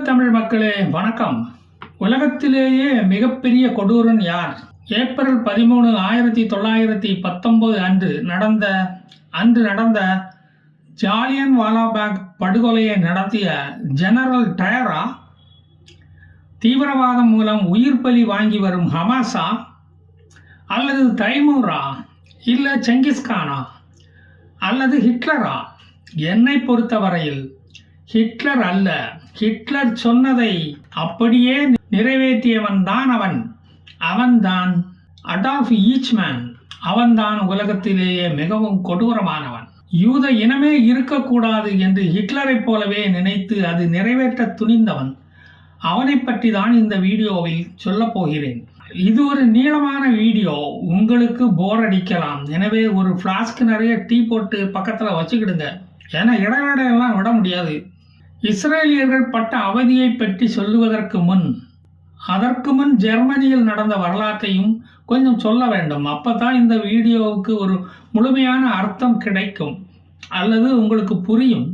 அன்பு தமிழ் மக்களே வணக்கம். உலகத்திலேயே மிகப்பெரிய கொடூரன் யார்? ஏப்ரல் 13, 1919 அன்று நடந்த ஜாலியன் வாலாபாக் படுகொலையை நடத்திய ஜெனரல் டயரா? தீவிரவாதம் மூலம் உயிர் பலி வாங்கி வரும் ஹமாஸா? அல்லது தைமூரா? இல்லை செங்கிஸ்கானா? அல்லது ஹிட்லரா? என்னை பொறுத்தவரையில் ஹிட்லர் அல்ல. ஹிட்லர் சொன்னதை அப்படியே நிறைவேற்றியவன் தான் அவன்தான் அடால்ஃப் ஈச்மேன். அவன்தான் உலகத்திலேயே மிகவும் கொடூரமானவன். யூத இனமே இருக்கக்கூடாது என்று ஹிட்லரை போலவே நினைத்து அது நிறைவேற்ற துணிந்தவன். அவனை பற்றி தான் இந்த வீடியோவில் சொல்ல போகிறேன். இது ஒரு நீளமான வீடியோ, உங்களுக்கு போர் அடிக்கலாம். எனவே ஒரு ஃப்ளாஸ்க் நிறைய டீ போட்டு பக்கத்தில் வச்சுக்கிடுங்க. ஏன்னா இடைவேளையெல்லாம் விட முடியாது. இஸ்ரேலியர்கள் பட்ட அவதியை பற்றி சொல்லுவதற்கு அதற்கு முன் ஜெர்மனியில் நடந்த வரலாற்றையும் கொஞ்சம் சொல்ல வேண்டும். அப்பதான் இந்த வீடியோவுக்கு ஒரு முழுமையான அர்த்தம் கிடைக்கும், அல்லது உங்களுக்கு புரியும்.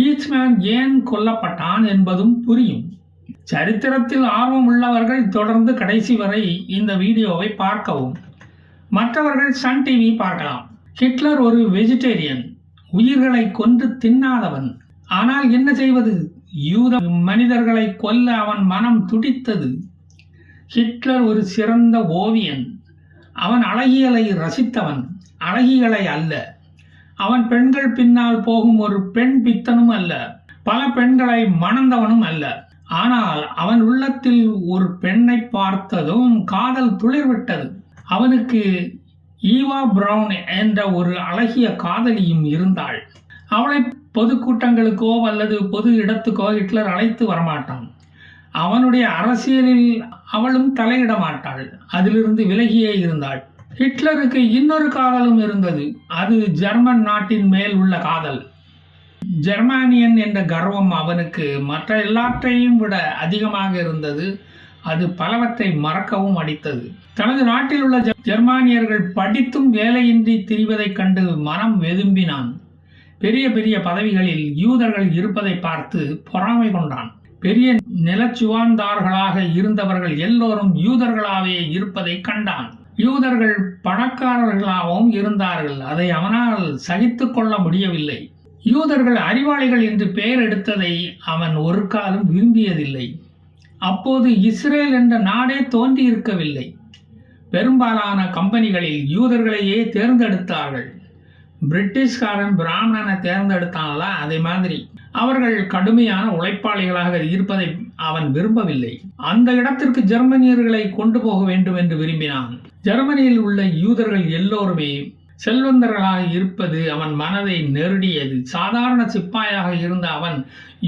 ஈச்மேன் ஏன் கொல்லப்பட்டான் என்பதும் புரியும். சரித்திரத்தில் ஆர்வம் உள்ளவர்கள் தொடர்ந்து கடைசி வரை இந்த வீடியோவை பார்க்கவும். மற்றவர்கள் சன் டிவி பார்க்கலாம். ஹிட்லர் ஒரு வெஜிடேரியன், உயிர்களை கொன்று தின்னாதவன். ஆனால் என்ன செய்வது? யூத மனிதர்களை கொல்ல அவன் மனம் துடித்தது. ஹிட்லர் ஒரு சிறந்த ஓவியன். அவன் அழகியலை ரசித்தவன், அழகிகளை அல்ல. அவன் பெண்கள் பின்னால் போகும் ஒரு பெண் பித்தனும் அல்ல, பல பெண்களை மணந்தவனும் அல்ல. ஆனால் அவன் உள்ளத்தில் ஒரு பெண்ணை பார்த்ததும் காதல் துளிர்விட்டது. அவனுக்கு ஈவா பிரவுன் என்ற ஒரு அழகிய காதலியும் இருந்தாள். அவளை பொதுக்கூட்டங்களுக்கோ அல்லது பொது இடத்துக்கோ ஹிட்லர் அழைத்து வரமாட்டான். அவனுடைய அரசியலில் அவளும் தலையிட மாட்டாள். அதிலிருந்து விலகியே இருந்தாள். ஹிட்லருக்கு இன்னொரு காதலும் இருந்தது. அது ஜெர்மன் நாட்டின் மேல் உள்ள காதல். ஜெர்மானியன் என்ற கர்வம் அவனுக்கு மற்ற எல்லாற்றையும் விட அதிகமாக இருந்தது. அது பலவற்றை மறக்கவும் அடித்தது. தனது நாட்டில் உள்ள ஜெர்மானியர்கள் படித்தும் வேலையின்றி திரிவதைக் கண்டு மனம் வெதும்பினான். பெரிய பெரிய பதவிகளில் யூதர்கள் இருப்பதை பார்த்து பொறாமை கொண்டான். பெரிய நிலச்சுவான்தார்களாக இருந்தவர்கள் எல்லோரும் யூதர்களாகவே இருப்பதை கண்டான். யூதர்கள் பணக்காரர்களாகவும் இருந்தார்கள். அதை அவனால் சகித்து கொள்ள முடியவில்லை. யூதர்கள் அறிவாளிகள் என்று பெயர் எடுத்ததை அவன் ஒரு காலம் விரும்பியதில்லை. அப்போது இஸ்ரேல் என்ற நாடே தோன்றி இருக்கவில்லை. பெரும்பாலான கம்பெனிகளில் யூதர்களையே தேர்ந்தெடுத்தார்கள். பிரிட்டிஷ்காரன் பிராமணனை தேர்ந்தெடுத்தானல, அதே மாதிரி அவர்கள் கடுமையான உழைப்பாளிகளாக இருப்பதை அவன் விரும்பவில்லை. அந்த இடத்திற்கு ஜெர்மனியர்களை கொண்டு போக வேண்டும் என்று விரும்பினான். ஜெர்மனியில் உள்ள யூதர்கள் எல்லோருமே செல்வந்தர்களாக இருப்பது அவன் மனதை நெருடியது. சாதாரண சிப்பாயாக இருந்த அவன்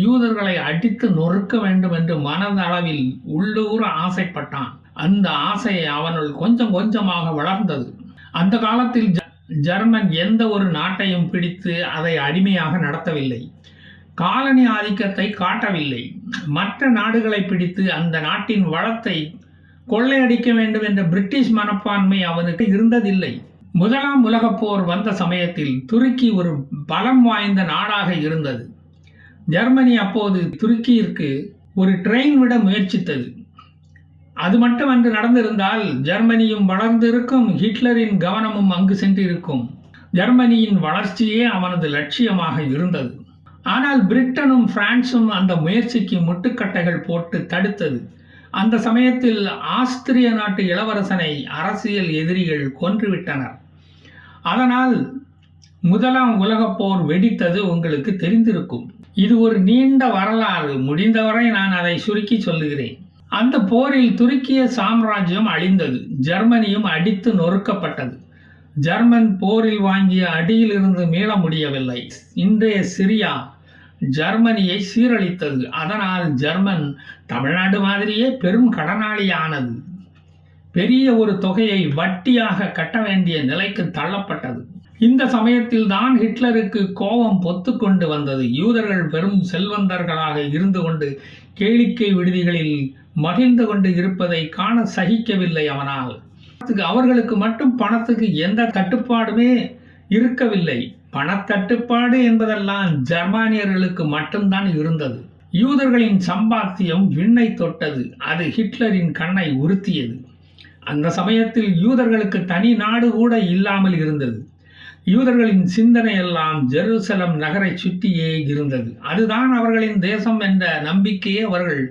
யூதர்களை அடித்து நொறுக்க வேண்டும் என்று மனதளவில் உள்ளூர ஆசைப்பட்டான். அந்த ஆசை அவனுள் கொஞ்சம் கொஞ்சமாக வளர்ந்தது. அந்த காலத்தில் ஜெர்மன் எந்த ஒரு நாட்டையும் பிடித்து அதை அடிமையாக நடத்தவில்லை. காலனி ஆதிக்கத்தை காட்டவில்லை. மற்ற நாடுகளை பிடித்து அந்த நாட்டின் வளத்தை கொள்ளையடிக்க வேண்டும் என்ற பிரிட்டிஷ் மனப்பான்மை அவனுக்கு இருந்ததில்லை. முதலாம் உலகப் போர் வந்த சமயத்தில் துருக்கி ஒரு பலம் வாய்ந்த நாடாக இருந்தது. ஜெர்மனி அப்போது துருக்கியிற்கு ஒரு ட்ரெயின் விட முயற்சித்தது. அது மட்டும் அன்று நடந்திருந்தால் ஜெர்மனியும் வளர்ந்திருக்கும், ஹிட்லரின் கவனமும் அங்கு சென்றிருக்கும். ஜெர்மனியின் வளர்ச்சியே அவனது லட்சியமாக இருந்தது. ஆனால் பிரிட்டனும் பிரான்சும் அந்த முயற்சிக்கு முட்டுக்கட்டைகள் போட்டு தடுத்தது. அந்த சமயத்தில் ஆஸ்திரிய நாட்டு இளவரசனை அரசியல் எதிரிகள் கொன்றுவிட்டனர். அதனால் முதலாம் உலகப் போர் வெடித்தது உங்களுக்கு தெரிந்திருக்கும். இது ஒரு நீண்ட வரலாறு. முடிந்தவரை நான் அதை சுருக்கி சொல்லுகிறேன். அந்த போரில் துருக்கிய சாம்ராஜ்யம் அழிந்தது. ஜெர்மனியும் அடித்து நொறுக்கப்பட்டது. ஜெர்மன் போரில் வாங்கிய அடியிலிருந்து மீள முடியவில்லை. இன்றைய சிரியா ஜெர்மனியை சீரழித்தது. அதனால் ஜெர்மன் தமிழ்நாடு மாதிரியே பெரும் கடனாளியானது. பெரிய ஒரு தொகையை வட்டியாக கட்ட வேண்டிய நிலைக்கு தள்ளப்பட்டது. இந்த சமயத்தில் தான் ஹிட்லருக்கு கோபம் பொத்துக்கொண்டு வந்தது. யூதர்கள் பெரும் செல்வந்தர்களாக இருந்து கொண்டு கேளிக்கை விடுதிகளில் மகிழ்ந்து கொண்டு இருப்பதை காண சகிக்கவில்லை அவனால். அவர்களுக்கு மட்டும் பணத்துக்கு எந்த தட்டுப்பாடுமே இருக்கவில்லை. பணத்தட்டுப்பாடு என்பதெல்லாம் ஜெர்மானியர்களுக்கு மட்டும்தான் இருந்தது. யூதர்களின் சம்பாத்தியம் விண்ணை தொட்டது. அது ஹிட்லரின் கண்ணை உறுத்தியது. அந்த சமயத்தில் யூதர்களுக்கு தனி நாடு கூட இல்லாமல் இருந்தது. யூதர்களின் சிந்தனை எல்லாம் ஜெருசலம் நகரை சுற்றியே இருந்தது. அதுதான் அவர்களின் தேசம் என்ற நம்பிக்கையே அவர்கள்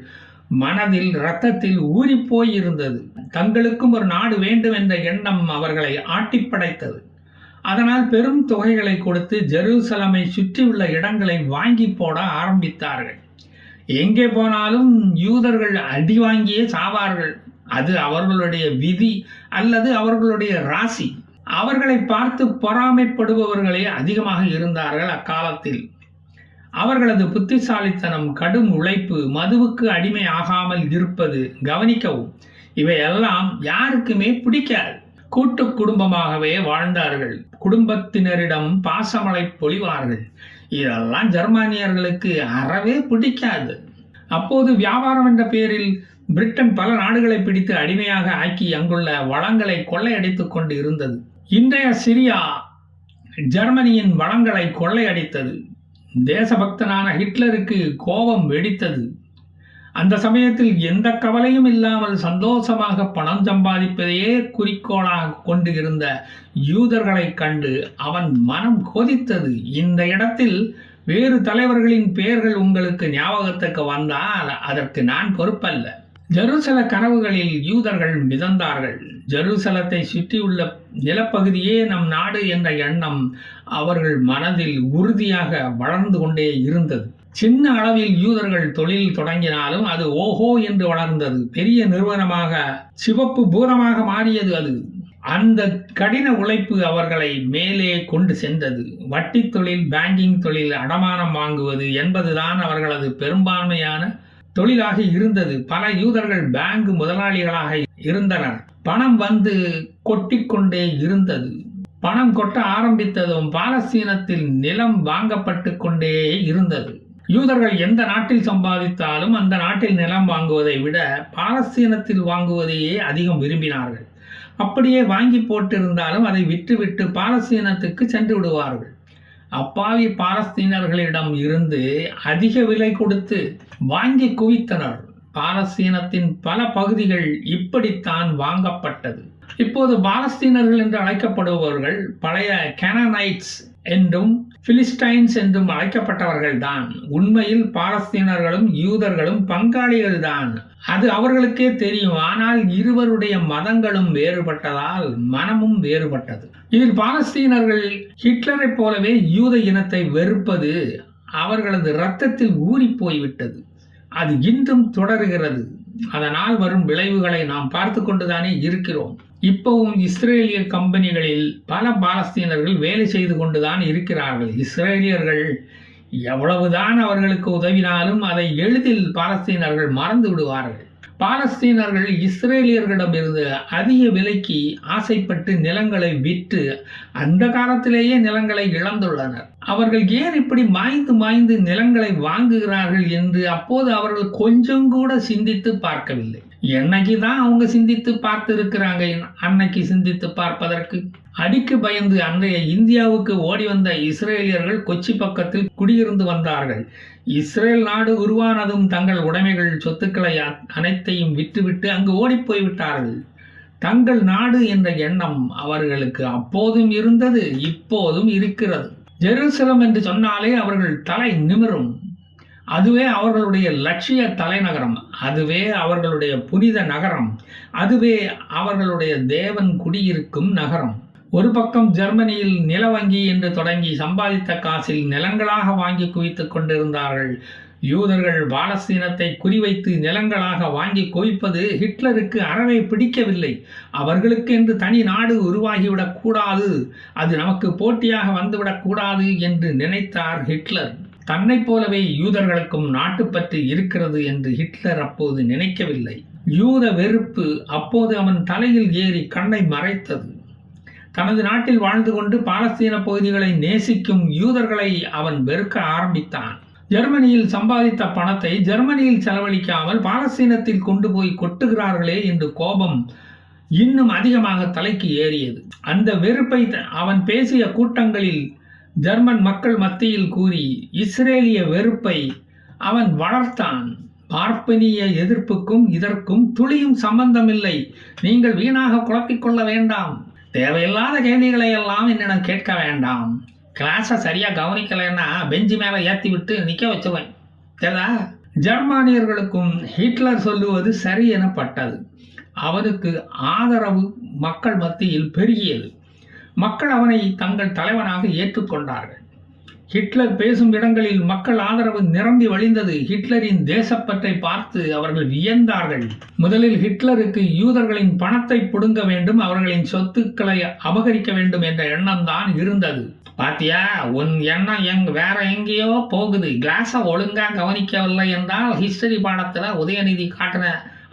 மனதில் இரத்தத்தில் ஊறிப்போய் இருந்தது. தங்களுக்கும் ஒரு நாடு வேண்டும் என்ற எண்ணம் அவர்களை ஆட்டிப்படைத்தது. அதனால் பெரும் தொகைகளை கொடுத்து ஜெருசலமை சுற்றியுள்ள இடங்களை வாங்கி போட ஆரம்பித்தார்கள். எங்கே போனாலும் யூதர்கள் அடி வாங்கியே சாவார்கள். அது அவர்களுடைய விதி அல்லது அவர்களுடைய ராசி. அவர்களை பார்த்து பொறாமைப்படுபவர்களே அதிகமாக இருந்தார்கள் அக்காலத்தில். அவர்களது புத்திசாலித்தனம், கடும் உழைப்பு, மதுவுக்கு அடிமை ஆகாமல் இருப்பது, கவனிக்கவும், இவையெல்லாம் யாருக்குமே பிடிக்காது. கூட்டு குடும்பமாகவே வாழ்ந்தார்கள். குடும்பத்தினரிடம் பாசமழை பொழிவார்கள். இதெல்லாம் ஜெர்மானியர்களுக்கு அறவே பிடிக்காது. அப்போது வியாபாரம் என்ற பெயரில் பிரிட்டன் பல நாடுகளை பிடித்து அடிமையாக ஆக்கி அங்குள்ள வளங்களை கொள்ளையடித்துக் கொண்டு இருந்தது. இன்றைய சிரியா ஜெர்மனியின் வளங்களை கொள்ளையடித்தது. தேசபக்தனான ஹிட்லருக்கு கோபம் வெடித்தது. அந்த சமயத்தில் எந்த கவலையும் இல்லாமல் சந்தோஷமாக பணம் சம்பாதிப்பதையே குறிக்கோளாக கொண்டு இருந்த யூதர்களை கண்டு அவன் மனம் கொதித்தது. இந்த இடத்தில் வேறு தலைவர்களின் பெயர்கள் உங்களுக்கு ஞாபகத்துக்கு வந்தால் அதற்கு நான் பொறுப்பல்ல. ஜெருசல கனவுகளில் யூதர்கள் மிதந்தார்கள். ஜெருசலத்தை சுற்றியுள்ள நிலப்பகுதியே நம் நாடு என்ற எண்ணம் அவர்கள் மனதில் உறுதியாக வளர்ந்து கொண்டே இருந்தது. சின்ன அளவில் யூதர்கள் தொழில் தொடங்கினாலும் அது ஓஹோ என்று வளர்ந்தது. பெரிய நிறுவனமாக, சிவப்பு பூரமாக மாறியது அது. அந்த கடின உழைப்பு அவர்களை மேலே கொண்டு சென்றது. வட்டி தொழில், பேங்கிங் தொழில், அடமானம் வாங்குவது என்பதுதான் அவர்களது பெரும்பான்மையான தொழிலாக இருந்தது. பல யூதர்கள் பேங்க் முதலாளிகளாக இருந்தனர். பணம் வந்து கொட்டிக்கொண்டே இருந்தது. பணம் கொட்ட ஆரம்பித்ததும் பாலஸ்தீனத்தில் நிலம் வாங்கப்பட்டு கொண்டே இருந்தது. யூதர்கள் எந்த நாட்டில் சம்பாதித்தாலும் அந்த நாட்டில் நிலம் வாங்குவதை விட பாலஸ்தீனத்தில் வாங்குவதையே அதிகம் விரும்பினார்கள். அப்படியே வாங்கி போட்டிருந்தாலும் அதை விட்டுவிட்டு பாலஸ்தீனத்துக்கு சென்று விடுவார்கள். அப்பாவி பாலஸ்தீனர்களிடம் இருந்து அதிக விலை கொடுத்து வாங்கி குவித்தனர். பாலஸ்தீனத்தின் பல பகுதிகள் இப்படித்தான் வாங்கப்பட்டது. இப்போது பாலஸ்தீனர்கள் என்று அழைக்கப்படுபவர்கள் பழைய கேனனைட்ஸ் என்றும் பிலிஸ்டைன்ஸ் என்றும் அழைக்கப்பட்டவர்கள் தான். உண்மையில் பாலஸ்தீனர்களும் யூதர்களும் பங்காளிகள் தான். அது அவர்களுக்கே தெரியும். ஆனால் இருவருடைய மதங்களும் வேறுபட்டதால் மனமும் வேறுபட்டது. இதில் பாலஸ்தீனர்கள் ஹிட்லரை போலவே யூத இனத்தை வெறுப்பது அவர்களது இரத்தத்தில் ஊறி போய்விட்டது. அது இன்றும் தொடர்கிறது. அதனால் வரும் விளைவுகளை நாம் பார்த்து கொண்டுதானே இருக்கிறோம். இப்பவும் இஸ்ரேலிய கம்பெனிகளில் பல பாலஸ்தீனர்கள் வேலை செய்து கொண்டுதான் இருக்கிறார்கள். இஸ்ரேலியர்கள் எவ்வளவுதான் அவர்களுக்கு உதவினாலும் அதை எளிதில் பாலஸ்தீனர்கள் மறந்து விடுவார்கள். பாலஸ்தீனர்கள் இஸ்ரேலியர்களிடமிருந்து அதிக விலைக்கு ஆசைப்பட்டு நிலங்களை விற்று அந்த காலத்திலேயே நிலங்களை இழந்துள்ளனர். அவர்கள் ஏன் இப்படி மாய்ந்து நிலங்களை வாங்குகிறார்கள் என்று அப்போது அவர்கள் கொஞ்சம் கூட சிந்தித்து பார்க்கவில்லை. என்னைக்கு தான் அவங்க சிந்தித்து பார்த்து இருக்கிறாங்க? அன்னைக்கு சிந்தித்து பார்ப்பதற்கு அடிக்கு பயந்து அன்றைய இந்தியாவுக்கு ஓடி வந்த இஸ்ரேலியர்கள் கொச்சி பக்கத்தில் குடியிருந்து வந்தார்கள். இஸ்ரேல் நாடு உருவானதும் தங்கள் உடைமைகள், சொத்துக்களை அனைத்தையும் விட்டுவிட்டு அங்கு ஓடி போய்விட்டார்கள். தங்கள் நாடு என்ற எண்ணம் அவர்களுக்கு அப்போதும் இருந்தது, இப்போதும் இருக்கிறது. ஜெருசலம் என்று சொன்னாலே அவர்கள் தலை நிமிரும். அதுவே அவர்களுடைய லட்சிய தலைநகரம். அதுவே அவர்களுடைய புனித நகரம். அதுவே அவர்களுடைய தேவன் குடியிருக்கும் நகரம். ஒரு பக்கம் ஜெர்மனியில் நில வங்கி என்று தொடங்கி சம்பாதித்த காசில் நிலங்களாக வாங்கி குவித்துக் கொண்டிருந்தார்கள். யூதர்கள் பாலஸ்தீனத்தை குறிவைத்து நிலங்களாக வாங்கி குவிப்பது ஹிட்லருக்கு அறவே பிடிக்கவில்லை. அவர்களுக்கு என்று தனி நாடு உருவாகிவிடக் கூடாது, அது நமக்கு போட்டியாக வந்துவிடக் கூடாது என்று நினைத்தார் ஹிட்லர். தன்னை போலவே யூதர்களுக்கும் நாட்டுப்பற்று இருக்கிறது என்று ஹிட்லர் அப்போது நினைக்கவில்லை. யூத வெறுப்பு அப்போது அவன் தலையில் ஏறி கண்ணை மறைத்தது. தனது நாட்டில் வாழ்ந்து கொண்டு பாலஸ்தீன பகுதிகளை நேசிக்கும் யூதர்களை அவன் வெறுக்க ஆரம்பித்தான். ஜெர்மனியில் சம்பாதித்த பணத்தை ஜெர்மனியில் செலவழிக்காமல் பாலஸ்தீனத்தில் கொண்டு போய் கொட்டுகிறார்களே என்று கோபம் இன்னும் அதிகமாக தலைக்கு ஏறியது. அந்த வெறுப்பை அவன் பேசிய கூட்டங்களில் ஜெர்மன் மக்கள் மத்தியில் கூறி இஸ்ரேலிய வெறுப்பை அவன் வளர்த்தான். பார்ப்பனிய எதிர்ப்புக்கும் இதற்கும் துளியும் சம்பந்தமில்லை. நீங்கள் வீணாக குழப்பிக்கொள்ள வேண்டாம். தேவையில்லாத கேள்விகளை எல்லாம் என்னிடம் கேட்க வேண்டாம். கிளாஸை சரியா கவனிக்கலைன்னா பெஞ்சு மேலே ஏற்றி விட்டு நிற்க வச்சுருவேன். தெரியுதா? ஜெர்மானியர்களுக்கும் ஹிட்லர் சொல்லுவது சரி எனப்பட்டது. அவனுக்கு ஆதரவு மக்கள் மத்தியில் பெருகியது. மக்கள் அவனை தங்கள் தலைவனாக ஏற்றுக்கொண்டார்கள். ஹிட்லர் பேசும் இடங்களில் மக்கள் ஆதரவு நிரம்பி வழிந்தது. ஹிட்லரின் தேசப்பற்றை பார்த்து அவர்கள் வியந்தார்கள். முதலில் ஹிட்லருக்கு யூதர்களின் பணத்தை பிடுங்க வேண்டும், அவர்களின் சொத்துக்களை அபகரிக்க வேண்டும் என்ற எண்ணம் தான் இருந்தது. பாத்தியா, உன் எண்ணம் வேற எங்கேயோ போகுது. கிளாஸை ஒழுங்கா கவனிக்கவில்லை என்றால் ஹிஸ்டரி பாடத்துல உதயநிதி காட்டின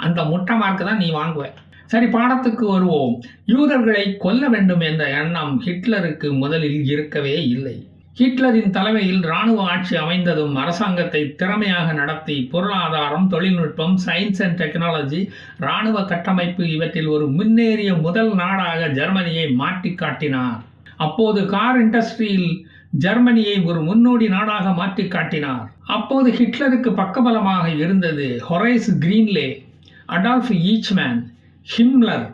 அந்த முட்டை மார்க்கு தான் நீ வாங்குவ. சரி, பாடத்துக்கு வருவோம். யூதர்களை கொல்ல வேண்டும் என்ற எண்ணம் ஹிட்லருக்கு முதலில் இருக்கவே இல்லை. ஹிட்லரின் தலைமையில் இராணுவ ஆட்சி அமைந்ததும் அரசாங்கத்தை திறமையாக நடத்தி பொருளாதாரம், தொழில்நுட்பம், சயின்ஸ் அண்ட் டெக்னாலஜி, இராணுவ கட்டமைப்பு இவற்றில் ஒரு முன்னேறிய முதல் நாடாக ஜெர்மனியை மாற்றி காட்டினார். அப்போது கார் இண்டஸ்ட்ரியில் ஜெர்மனியை ஒரு முன்னோடி நாடாக மாற்றி காட்டினார். அப்போது ஹிட்லருக்கு பக்கபலமாக இருந்தது Horace Greenley, Adolf Eichmann, Himmler,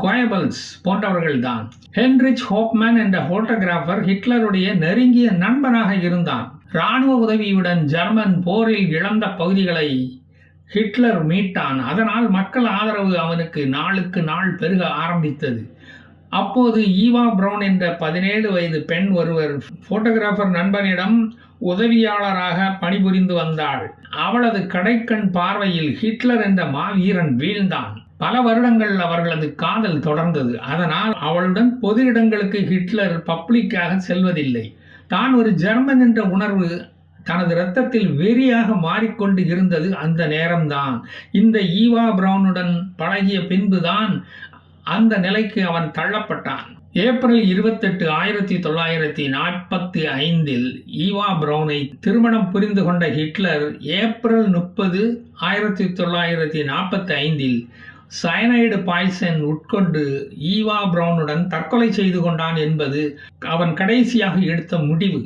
Goebbels போன்றவர்கள்தான். ஹென்ரிச் ஹோப்மேன் என்ற போட்டோகிராஃபர் ஹிட்லருடைய நெருங்கிய நண்பனாக இருந்தான். இராணுவ உதவியுடன் ஜெர்மன் போரில் இழந்த பகுதிகளை ஹிட்லர் மீட்டான். அதனால் மக்கள் ஆதரவு அவனுக்கு நாளுக்கு நாள் பெருக ஆரம்பித்தது. அப்போது ஈவா பிரவுன் என்ற 17 வயது பெண் ஒருவர் போட்டோகிராஃபர் நண்பனிடம் உதவியாளராக பணிபுரிந்து வந்தாள். அவளது கடைக்கண் பார்வையில் ஹிட்லர் என்ற மாவீரன் வீழ்ந்தான். பல வருடங்கள் அவர்களது காதல் தொடர்ந்தது. அதனால் அவளுடன் பொது இடங்களுக்கு ஹிட்லர் பப்ளிக்காக செல்வதில்லை. தான் ஒரு ஜெர்மன் என்ற உணர்வு தனது இரத்தத்தில் வெறியாக மாறிக்கொண்டு இருந்தது. அந்த நேரம்தான் இந்த ஈவா பிரவுனுடன் பழகிய பின்புதான் அந்த நிலைக்கு அவன் தள்ளப்பட்டான். ஏப்ரல் 28, 1945 ஈவா பிரவுனை திருமணம் புரிந்து கொண்ட ஹிட்லர் ஏப்ரல் 30, 1945 சயனைடு பாய்சன் உட்கொண்டு ஈவா பிரவுனுடன் தற்கொலை செய்து கொண்டான் என்பது அவன் கடைசியாக எடுத்த முடிவு.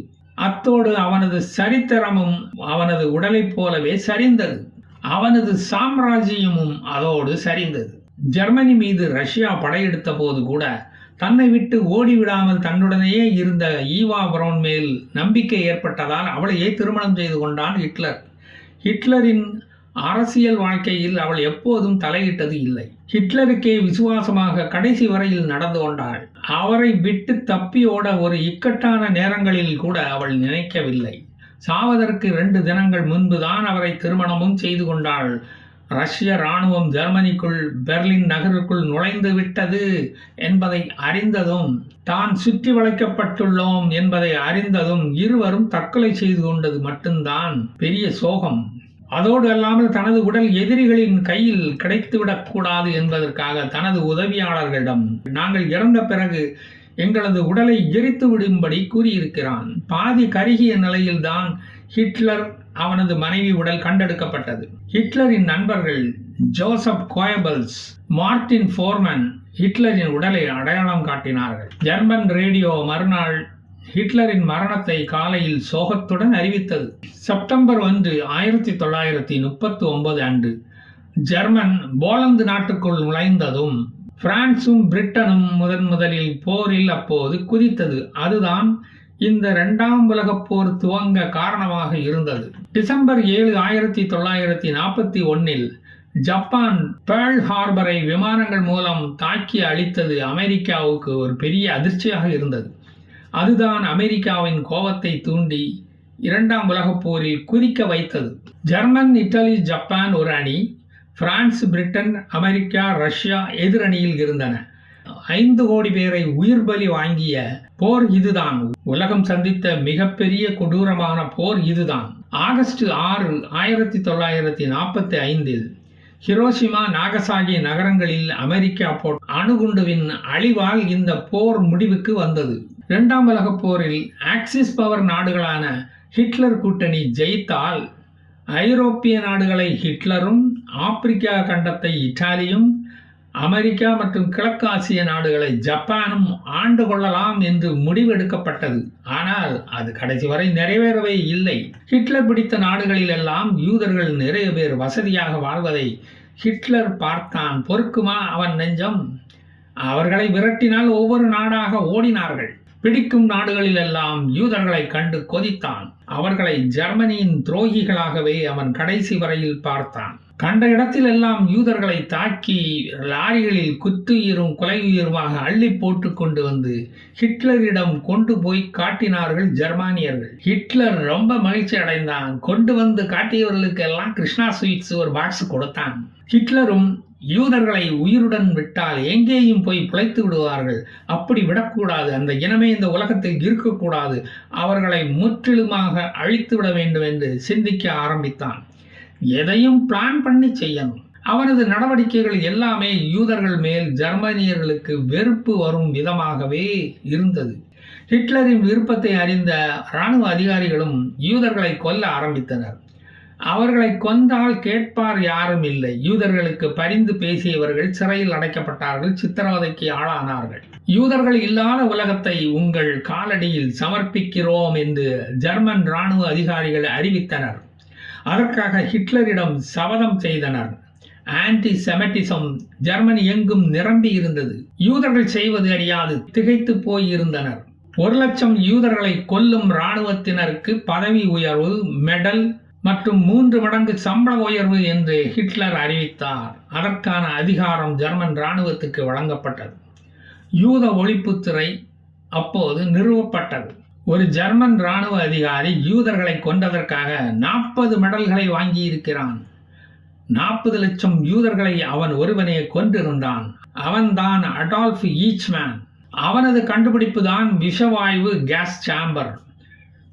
அத்தோடு அவனது சரித்திரமும் அவனது உடலைப் போலவே சரிந்தது. அவனது சாம்ராஜ்யமும் அதோடு சரிந்தது. ஜெர்மனி மீது ரஷ்யா படையெடுத்த போது கூட தன்னை விட்டு ஓடிவிடாமல் தன்னுடனேயே இருந்த ஈவா பிரவுன் மேல் நம்பிக்கை ஏற்பட்டதால் அவளையே திருமணம் செய்து கொண்டான் ஹிட்லர். ஹிட்லரின் அரசியல் வாழ்க்கையில் அவள் எப்போதும் தலையிட்டது இல்லை. ஹிட்லருக்கே விசுவாசமாக கடைசி வரையில் நடந்து கொண்டாள். அவரை விட்டு தப்பி ஓட ஒரு இக்கட்டான நேரங்களில் கூட அவள் நினைக்கவில்லை. சாவதற்கு 2 தினங்கள் முன்புதான் அவரை திருமணமும் செய்து கொண்டாள். ரஷ்ய இராணுவம் ஜெர்மனிக்குள் பெர்லின் நகருக்குள் நுழைந்து விட்டது என்பதை அறிந்ததும், தான் சுற்றி வளைக்கப்பட்டுள்ளோம் என்பதை அறிந்ததும் இருவரும் தற்கொலை செய்து கொண்டது மட்டும்தான் பெரிய சோகம். அதோடு அல்லாமல் தனது உடல் எதிரிகளின் கையில் கிடைத்துவிடக் கூடாது என்பதற்காக தனது உதவியாளர்களிடம் நாங்கள் இறந்த பிறகு எங்களது உடலை எரித்து விடும்படி கூறியிருக்கிறான். பாதி கருகிய நிலையில்தான் ஹிட்லர் அவனது மனைவி உடல் கண்டெடுக்கப்பட்டது. ஹிட்லரின் நண்பர்கள் ஜோசப் கோயபல்ஸ், மார்டின் ஃபோர்மன் ஹிட்லரின் உடலை அடையாளம் காட்டினார்கள். ஜெர்மன் ரேடியோ மறுநாள் ஹிட்லரின் மரணத்தை காலையில் சோகத்துடன் அறிவித்தது. செப்டம்பர் 1, 1939 அன்று ஜெர்மன் போலந்து நாட்டுக்குள் நுழைந்ததும் பிரான்சும் பிரிட்டனும் முதலில் போரில் அப்போது குதித்தது. அதுதான் இந்த 2ஆம் உலகப் போர் துவங்க காரணமாக இருந்தது. டிசம்பர் 7, 1941 ஜப்பான் பேர்ல் ஹார்பரை விமானங்கள் மூலம் தாக்கி அழித்தது அமெரிக்காவுக்கு ஒரு பெரிய அதிர்ச்சியாக இருந்தது. அதுதான் அமெரிக்காவின் கோபத்தை தூண்டி 2ஆம் உலகப் போரில் குதிக்க வைத்தது. ஜெர்மன், இத்தாலி, ஜப்பான் ஒரு அணி, பிரான்ஸ், பிரிட்டன், அமெரிக்கா, ரஷ்யா எதிரணியில் இருந்தன. 5 கோடி பேரை உயிர் பலி வாங்கிய போர் இதுதான். உலகம் சந்தித்த மிகப்பெரிய கொடூரமான போர் இதுதான். ஆகஸ்ட் 6, 1945 ஹிரோஷிமா, நாகசாகி நகரங்களில் அமெரிக்கா போட்ட அணுகுண்டுவின் அழிவால் இந்த போர் முடிவுக்கு வந்தது. 2ஆம் உலகப் போரில் ஆக்சிஸ் பவர் நாடுகளான ஹிட்லர் கூட்டணி ஜெயித்தால் ஐரோப்பிய நாடுகளை ஹிட்லரும், ஆப்பிரிக்கா கண்டத்தை இத்தாலியும், அமெரிக்கா மற்றும் கிழக்கு ஆசிய நாடுகளை ஜப்பானும் ஆண்டு கொள்ளலாம் என்று முடிவெடுக்கப்பட்டது. ஆனால் அது கடைசி வரை நிறைவேறவே இல்லை. ஹிட்லர் பிடித்த நாடுகளில் எல்லாம் யூதர்கள் நிறைய பேர் வசதியாக வாழ்வதை ஹிட்லர் பார்த்தான். பொறுக்குமா அவன் நெஞ்சம்? அவர்களை விரட்டினால் ஒவ்வொரு நாடாக ஓடினார்கள். பிடிக்கும் நாடுகளில் எல்லாம் யூதர்களை கண்டு கொதித்தான். அவர்களை ஜெர்மனியின் துரோகிகளாகவே அவன் கடைசி வரையில் பார்த்தான். கண்ட இடத்தில் எல்லாம் யூதர்களை தாக்கி லாரிகளில் குத்துயிரும் கொலையுயிருமாக அள்ளி போட்டு கொண்டு வந்து ஹிட்லரிடம் கொண்டு போய் காட்டினார்கள் ஜெர்மானியர்கள். ஹிட்லர் ரொம்ப மகிழ்ச்சி அடைந்தான். கொண்டு வந்து காட்டியவர்களுக்கு எல்லாம் கிருஷ்ணா ஸ்வீட்ஸ் ஒரு பாக்ஸ் கொடுத்தான். ஹிட்லரும் யூதர்களை உயிருடன் விட்டால் எங்கேயும் போய் பிழைத்து விடுவார்கள், அப்படி விடக்கூடாது, அந்த இனமே இந்த உலகத்தில் இருக்கக்கூடாது, அவர்களை முற்றிலுமாக அழித்து விட வேண்டும் என்று சிந்திக்க ஆரம்பித்தான். எதையும் பிளான் பண்ணி செய்யணும். அவனது நடவடிக்கைகள் எல்லாமே யூதர்கள் மேல் ஜெர்மனியர்களுக்கு வெறுப்பு வரும் விதமாகவே இருந்தது. ஹிட்லரின் விருப்பத்தை அறிந்த இராணுவ அதிகாரிகளும் யூதர்களை கொல்ல ஆரம்பித்தனர். அவர்களை கொன்றால் கேட்பார் யாரும் இல்லை. யூதர்களுக்கு பரிந்து பேசியவர்கள் சிறையில் அடைக்கப்பட்டார்கள், சித்திரவதைக்கு ஆளானார்கள். யூதர்கள் இல்லாத உலகத்தை உங்கள் காலடியில் சமர்ப்பிக்கிறோம் என்று ஜெர்மன் இராணுவ அதிகாரிகள் அறிவித்தனர். அதற்காக ஹிட்லரிடம் சபதம் செய்தனர். ஆன்டி செமிட்டிசம் ஜெர்மனி எங்கும் நிரம்பி இருந்தது. யூதர்கள் செய்வது அறியாது திகைத்து போய் இருந்தனர். 1,00,000 யூதர்களை கொல்லும் இராணுவத்தினருக்கு பதவி உயர்வு, மெடல் மற்றும் 3 மடங்கு சம்பள உயர்வு என்று ஹிட்லர் அறிவித்தார். அதற்கான அதிகாரம் ஜெர்மன் இராணுவத்துக்கு வழங்கப்பட்டது. யூத ஒழிப்புத்துறை அப்போது நிறுவப்பட்டது. ஒரு ஜெர்மன் இராணுவ அதிகாரி யூதர்களை கொன்றதற்காக 40 மெடல்களை வாங்கி இருக்கிறான். 40,00,000 யூதர்களை அவன் ஒருவனே கொன்றிருந்தான். அவன்தான் அடால்ஃப் ஈச்மேன். அவனது கண்டுபிடிப்பு தான் விஷவாயு கேஸ் சாம்பர்.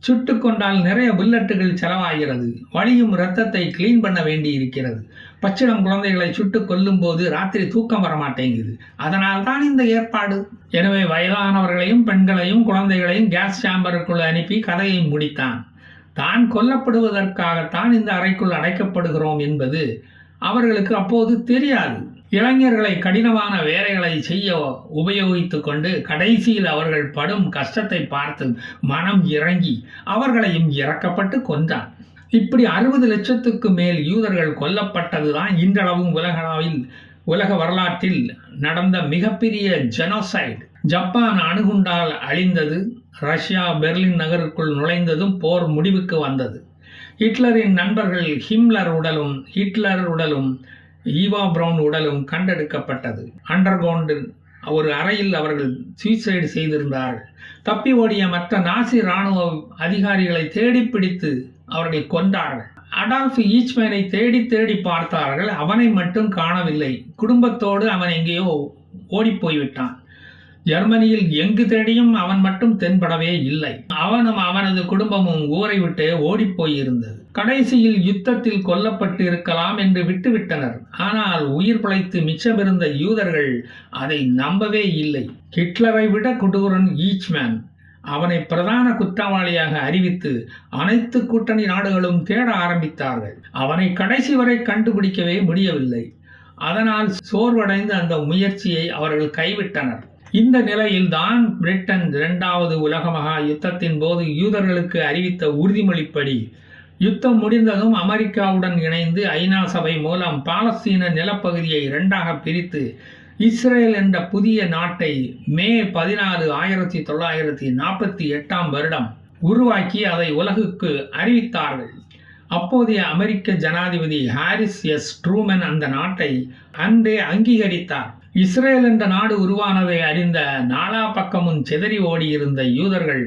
சுட்டு கொண்டால் நிறைய புல்லட்டுகள் செலவாகிறது. வலியும் இரத்தத்தை கிளீன் பண்ண வேண்டி இருக்கிறது. பச்சிளம் குழந்தைகளை சுட்டு கொல்லும் போது ராத்திரி தூக்கம் வரமாட்டேங்குது. அதனால் தான் இந்த ஏற்பாடு. எனவே வயதானவர்களையும் பெண்களையும் குழந்தைகளையும் கேஸ் சாம்பருக்குள் அனுப்பி கதையை முடித்தான். தான் கொல்லப்படுவதற்காகத்தான் இந்த அறைக்குள் அடைக்கப்படுகிறோம் என்பது அவர்களுக்கு அப்போது தெரியாது. இளைஞர்களை கடினமான வேலைகளை செய்ய உபயோகித்து கொண்டு கடைசியில் அவர்கள் படும் கஷ்டத்தை பார்த்து மனம் இறங்கி அவர்களையும் இறக்கப்பட்டு கொன்றான். இப்படி 60 லட்சத்துக்கு மேல் யூதர்கள் கொல்லப்பட்டதுதான் இன்றளவும் உலக வரலாற்றில் நடந்த மிகப்பெரிய ஜெனோசைட். ஜப்பான் அணுகுண்டால் அழிந்தது. ரஷ்யா பெர்லின் நகருக்குள் நுழைந்ததும் போர் முடிவுக்கு வந்தது. ஹிட்லரின் நண்பர்கள் ஹிட்லர் உடலும் ஈவா பிரவுன் உடலும் கண்டெடுக்கப்பட்டது. அண்டர்கிரவுண்ட் ஒரு அறையில் அவர்கள் சூசைடு செய்திருந்தார்கள். தப்பி ஓடிய மற்ற நாசி இராணுவ அதிகாரிகளை தேடி பிடித்து அவர்கள் கொன்றார்கள். அடால்ஃப் ஈச்மேனை தேடி தேடி பார்த்தார்கள். அவனை மட்டும் காணவில்லை. குடும்பத்தோடு அவன் எங்கேயோ ஓடிப்போய்விட்டான். ஜெர்மனியில் எங்கு தேடியும் அவன் மட்டும் தென்படவே இல்லை. அவனும் அவனது குடும்பமும் ஊரை விட்டு ஓடிப்போயிருந்தது. கடைசியில் யுத்தத்தில் கொல்லப்பட்டு இருக்கலாம் என்று விட்டுவிட்டனர். ஆனால் உயிர் பிழைத்து மிச்சமிருந்த யூதர்கள் அதை நம்பவே இல்லை. ஹிட்லரை விட கொடூரன் ஈச்மேன். அவனை பிரதான குற்றவாளியாக அறிவித்து அனைத்து கூட்டணி நாடுகளும் தேட ஆரம்பித்தார்கள். அவனை கடைசி வரை கண்டுபிடிக்கவே முடியவில்லை. அதனால் சோர்வடைந்து அந்த முயற்சியை அவர்கள் கைவிட்டனர். இந்த நிலையில்தான் பிரிட்டன் 2வது உலக மகா யுத்தத்தின் போது யூதர்களுக்கு அறிவித்த உறுதிமொழிப்படி யுத்தம் முடிந்ததும் அமெரிக்காவுடன் இணைந்து ஐநா சபை மூலம் பாலஸ்தீன நிலப்பகுதியை 2ஆக பிரித்து இஸ்ரேல் என்ற புதிய நாட்டை மே 14, 1948 வருடம் உருவாக்கி அதை உலகுக்கு அறிவித்தார்கள். அப்போதைய அமெரிக்க ஜனாதிபதி ஹாரிஸ் எஸ் ட்ரூமன் அந்த நாட்டை அன்றே அங்கீகரித்தார். இஸ்ரேல் என்ற நாடு உருவானதை அறிந்த நாலா பக்கமும் சிதறி ஓடியிருந்த யூதர்கள்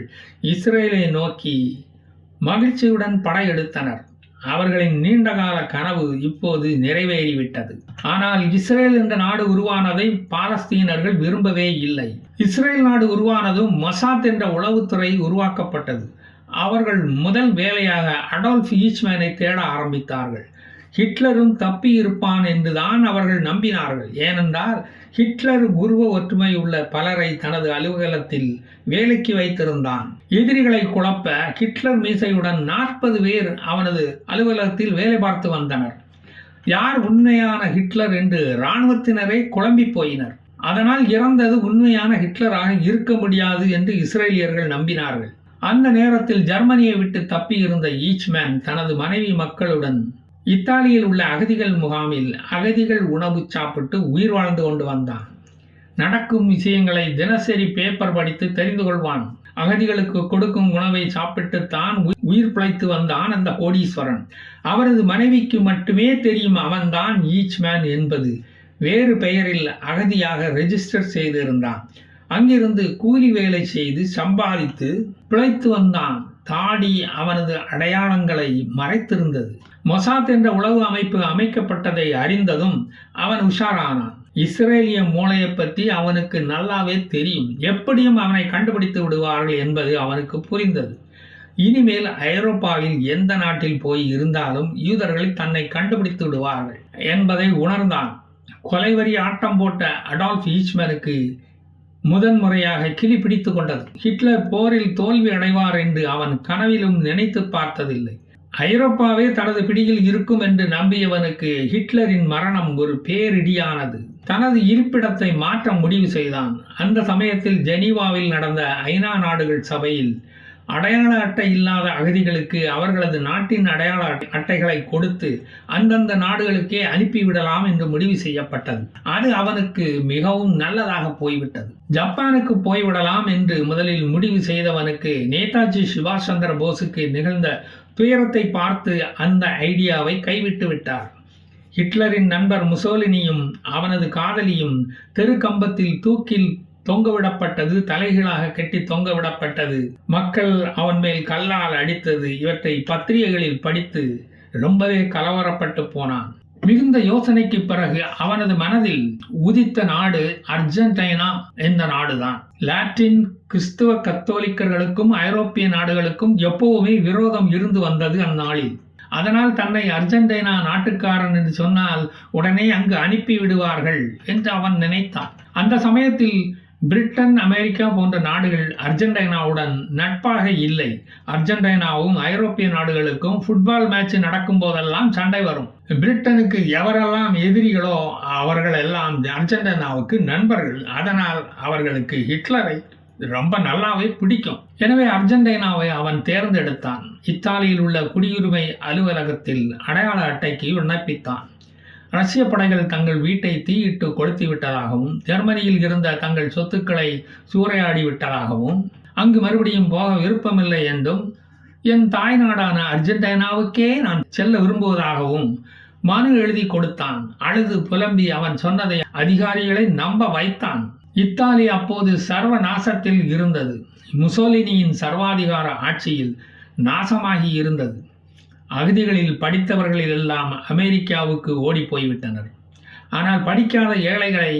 இஸ்ரேலை நோக்கி மகிழ்ச்சியுடன் படையெடுத்தனர். அவர்களின் நீண்டகால கனவு இப்போது நிறைவேறிவிட்டது. ஆனால் இஸ்ரேல் என்ற நாடு உருவானதை பாலஸ்தீனர்கள் விரும்பவே இல்லை. இஸ்ரேல் நாடு உருவானதும் மொசாத் என்ற உளவுத்துறை உருவாக்கப்பட்டது. அவர்கள் முதல் வேலையாக அடால்ஃப் ஈச்மேனை தேட ஆரம்பித்தார்கள். ஹிட்லரும் தப்பி இருப்பான் என்றுதான் அவர்கள் நம்பினார்கள். ஏனென்றால் ஹிட்லர் உருவ ஒற்றுமை உள்ள பலரை தனது அலுவலகத்தில் வேலைக்கு வைத்திருந்தான். எதிரிகளை குழப்ப ஹிட்லர் மீசையுடன் 40 பேர் அவனது அலுவலகத்தில் வேலை பார்த்து வந்தனர். யார் உண்மையான ஹிட்லர் என்று இராணுவத்தினரே குழம்பி போயினர். அதனால் இறந்தது உண்மையான ஹிட்லராக இருக்க முடியாது என்று இஸ்ரேலியர்கள் நம்பினார்கள். அந்த நேரத்தில் ஜெர்மனியை விட்டு தப்பியிருந்த ஈச்மேன் தனது மனைவி மக்களுடன் இத்தாலியில் உள்ள அகதிகள் முகாமில் அகதிகள் உணவு சாப்பிட்டு உயிர் வாழ்ந்து கொண்டு வந்தான். நடக்கும் விஷயங்களை தினசரி பேப்பர் படித்து தெரிந்து கொள்வான். அகதிகளுக்கு கொடுக்கும் உணவை சாப்பிட்டு தான் உயிர் பிழைத்து வந்தான் அந்த கோடீஸ்வரன். அவரது மனைவிக்கு மட்டுமே தெரியும் அவன்தான் ஈச்மேன் என்பது. வேறு பெயரில் அகதியாக ரெஜிஸ்டர் செய்திருந்தான். அங்கிருந்து கூலி வேலை செய்து சம்பாதித்து பிழைத்து வந்தான். தாடி அவனது அடையாளங்களை மறைத்திருந்தது. மொசாத் என்ற உளவு அமைப்பு அமைக்கப்பட்டதை அறிந்ததும் அவன் உஷாரானான். இஸ்ரேலிய மூளையை பற்றி அவனுக்கு நல்லாவே தெரியும். எப்படியும் அவனை கண்டுபிடித்து விடுவார்கள் என்பது அவனுக்கு புரிந்தது. இனிமேல் ஐரோப்பாவில் எந்த நாட்டில் போய் இருந்தாலும் யூதர்கள் தன்னை கண்டுபிடித்து விடுவார்கள் என்பதை உணர்ந்தான். கொலைவரி ஆட்டம் போட்ட அடால்ஃப் ஈச்மேனுக்கு முதன்முறையாக கிளி பிடித்து கொண்டது. ஹிட்லர் போரில் தோல்வி அடைவார் என்று அவன் கனவிலும் நினைத்து பார்த்ததில்லை. ஐரோப்பாவே தனது பிடியில் இருக்கும் என்று நம்பியவனுக்கு ஹிட்லரின் மரணம் ஒரு பேரிடியானது. தனது இருப்பிடத்தை மாற்ற முடிவு செய்தான். அந்த சமயத்தில் ஜெனீவாவில் நடந்த ஐநா நாடுகள் சபையில் அடையாள அட்டை இல்லாத அகதிகளுக்கு அவர்களது நாட்டின் அடையாள அட்டைகளை கொடுத்து அந்தந்த நாடுகளுக்கே அனுப்பிவிடலாம் என்று முடிவு செய்யப்பட்டது. அது அவனுக்கு மிகவும் நல்லதாக போய்விட்டது. ஜப்பானுக்கு போய்விடலாம் என்று முதலில் முடிவு செய்தவனுக்கு நேதாஜி சுபாஷ் சந்திர போஸுக்கு நிகழ்ந்த துயரத்தை பார்த்து அந்த ஐடியாவை கைவிட்டு விட்டார். ஹிட்லரின் நண்பர் முசோலினியும் அவனது காதலியும் தெரு கம்பத்தில் தூக்கில் தொங்கவிடப்பட்டது, தலைகீழாக கெட்டி தொங்கவிடப்பட்டது. மக்கள் அவன் மேல் கல்லால் அடித்தது. இவற்றை பத்திரிகைகளில் படித்து ரொம்பவே கலவரப்பட்டு போனான். மிகுந்த யோசனைக்கு பிறகு அவனது மனதில் உதித்த நாடு அர்ஜென்டினா என்ற நாடுதான். லாட்டின் கிறிஸ்துவ கத்தோலிக்கர்களுக்கும் ஐரோப்பிய நாடுகளுக்கும் எப்பவுமே விரோதம் இருந்து வந்தது அந்நாளில். அதனால் தன்னை அர்ஜென்டினா நாட்டுக்காரன் என்று சொன்னால் உடனே அங்கு அனுப்பி விடுவார்கள் என்று அவன் நினைத்தான். அந்த சமயத்தில் பிரிட்டன், அமெரிக்கா போன்ற நாடுகள் அர்ஜென்டினாவுடன் நட்பாக இல்லை. அர்ஜென்டினாவும் ஐரோப்பிய நாடுகளுக்கும் ஃபுட்பால் மேட்ச் நடக்கும் போதெல்லாம் சண்டை வரும். பிரிட்டனுக்கு எவரெல்லாம் எதிரிகளோ அவர்கள் எல்லாம் அர்ஜென்டினாவுக்கு நண்பர்கள். அதனால் அவர்களுக்கு ஹிட்லரை ரொம்ப நல்லாவே பிடிக்கும். எனவே அர்ஜென்டினாவை அவன் தேர்ந்தெடுத்தான். இத்தாலியில் உள்ள குடியுரிமை அலுவலகத்தில் அடையாள அட்டைக்கு விண்ணப்பித்தான். ரஷ்ய படைகள் தங்கள் வீட்டை தீயிட்டு கொளுத்தி விட்டதாகவும் ஜெர்மனியில் இருந்த தங்கள் சொத்துக்களை சூறையாடி விட்டதாகவும் அங்கு மறுபடியும் போக விருப்பமில்லை என்றும் என் தாய் நாடான அர்ஜென்டினாவுக்கே நான் செல்ல விரும்புவதாகவும் மனு எழுதி கொடுத்தான். அழுது புலம்பி அவன் சொன்னதை அதிகாரிகளை நம்ப வைத்தான். இத்தாலி அப்போது சர்வ நாசத்தில் இருந்தது. முசோலினியின் சர்வாதிகார ஆட்சியில் நாசமாகி இருந்தது. அகதிகளில் படித்தவர்களில் எல்லாம் அமெரிக்காவுக்கு ஓடி போய்விட்டனர். ஆனால் படிக்காத ஏழைகளை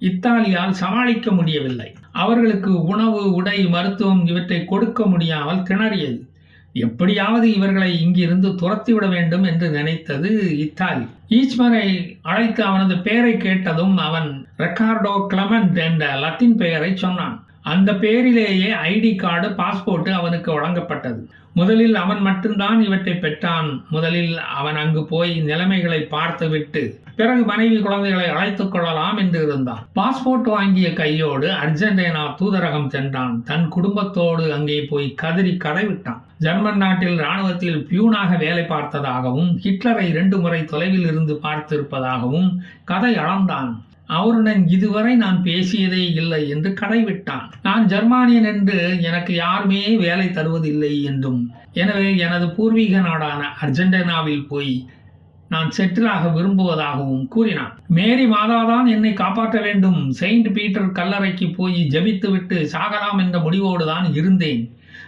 இத்தாலியால் சமாளிக்க முடியவில்லை. அவர்களுக்கு உணவு, உடை, மருத்துவம் இவற்றை கொடுக்க முடியாமல் திணறியது. எப்படியாவது இவர்களை இங்கிருந்து துரத்திவிட வேண்டும் என்று நினைத்தது இத்தாலி. ஈச்மனை அழைத்து அவனது பெயரை கேட்டதும் அவன் ரெக்கார்டோ கிளமெண்ட் என்ற லத்தீன் பெயரை சொன்னான். அந்த பெயரிலேயே ஐடி கார்டு, பாஸ்போர்ட் அவனுக்கு வழங்கப்பட்டது. முதலில் அவன் மட்டும்தான் இவற்றை பெற்றான். முதலில் அவன் அங்கு போய் நிலைமைகளை பார்த்துவிட்டு பிறகு மனைவி, குழந்தைகளை அழைத்துக் கொள்ளலாம் என்று இருந்தான். பாஸ்போர்ட் வாங்கிய கையோடு அர்ஜென்டினா தூதரகம் சென்றான். தன் குடும்பத்தோடு அங்கே போய் கதறி கதைவிட்டான். ஜெர்மன் நாட்டில் இராணுவத்தில் பியூனாக வேலை பார்த்ததாகவும் ஹிட்லரை 2 முறை தொலைவில் இருந்து பார்த்திருப்பதாகவும் கதை அளந்தான். அவருடன் இதுவரை நான் பேசியதே இல்லை என்று கடைவிட்டான். நான் ஜெர்மானியன் என்று எனக்கு யாருமே வேலை தருவதில்லை என்றும், எனவே எனது பூர்வீக நாடான அர்ஜென்டினாவில் போய் நான் செட்டிலாக விரும்புவதாகவும் கூறினான். மேரி மாதாதான் என்னை காப்பாற்ற வேண்டும். செயின்ட் பீட்டர் கல்லறைக்கு போய் ஜெபித்துவிட்டு சாகலாம் என்ற முடிவோடு தான் இருந்தேன்.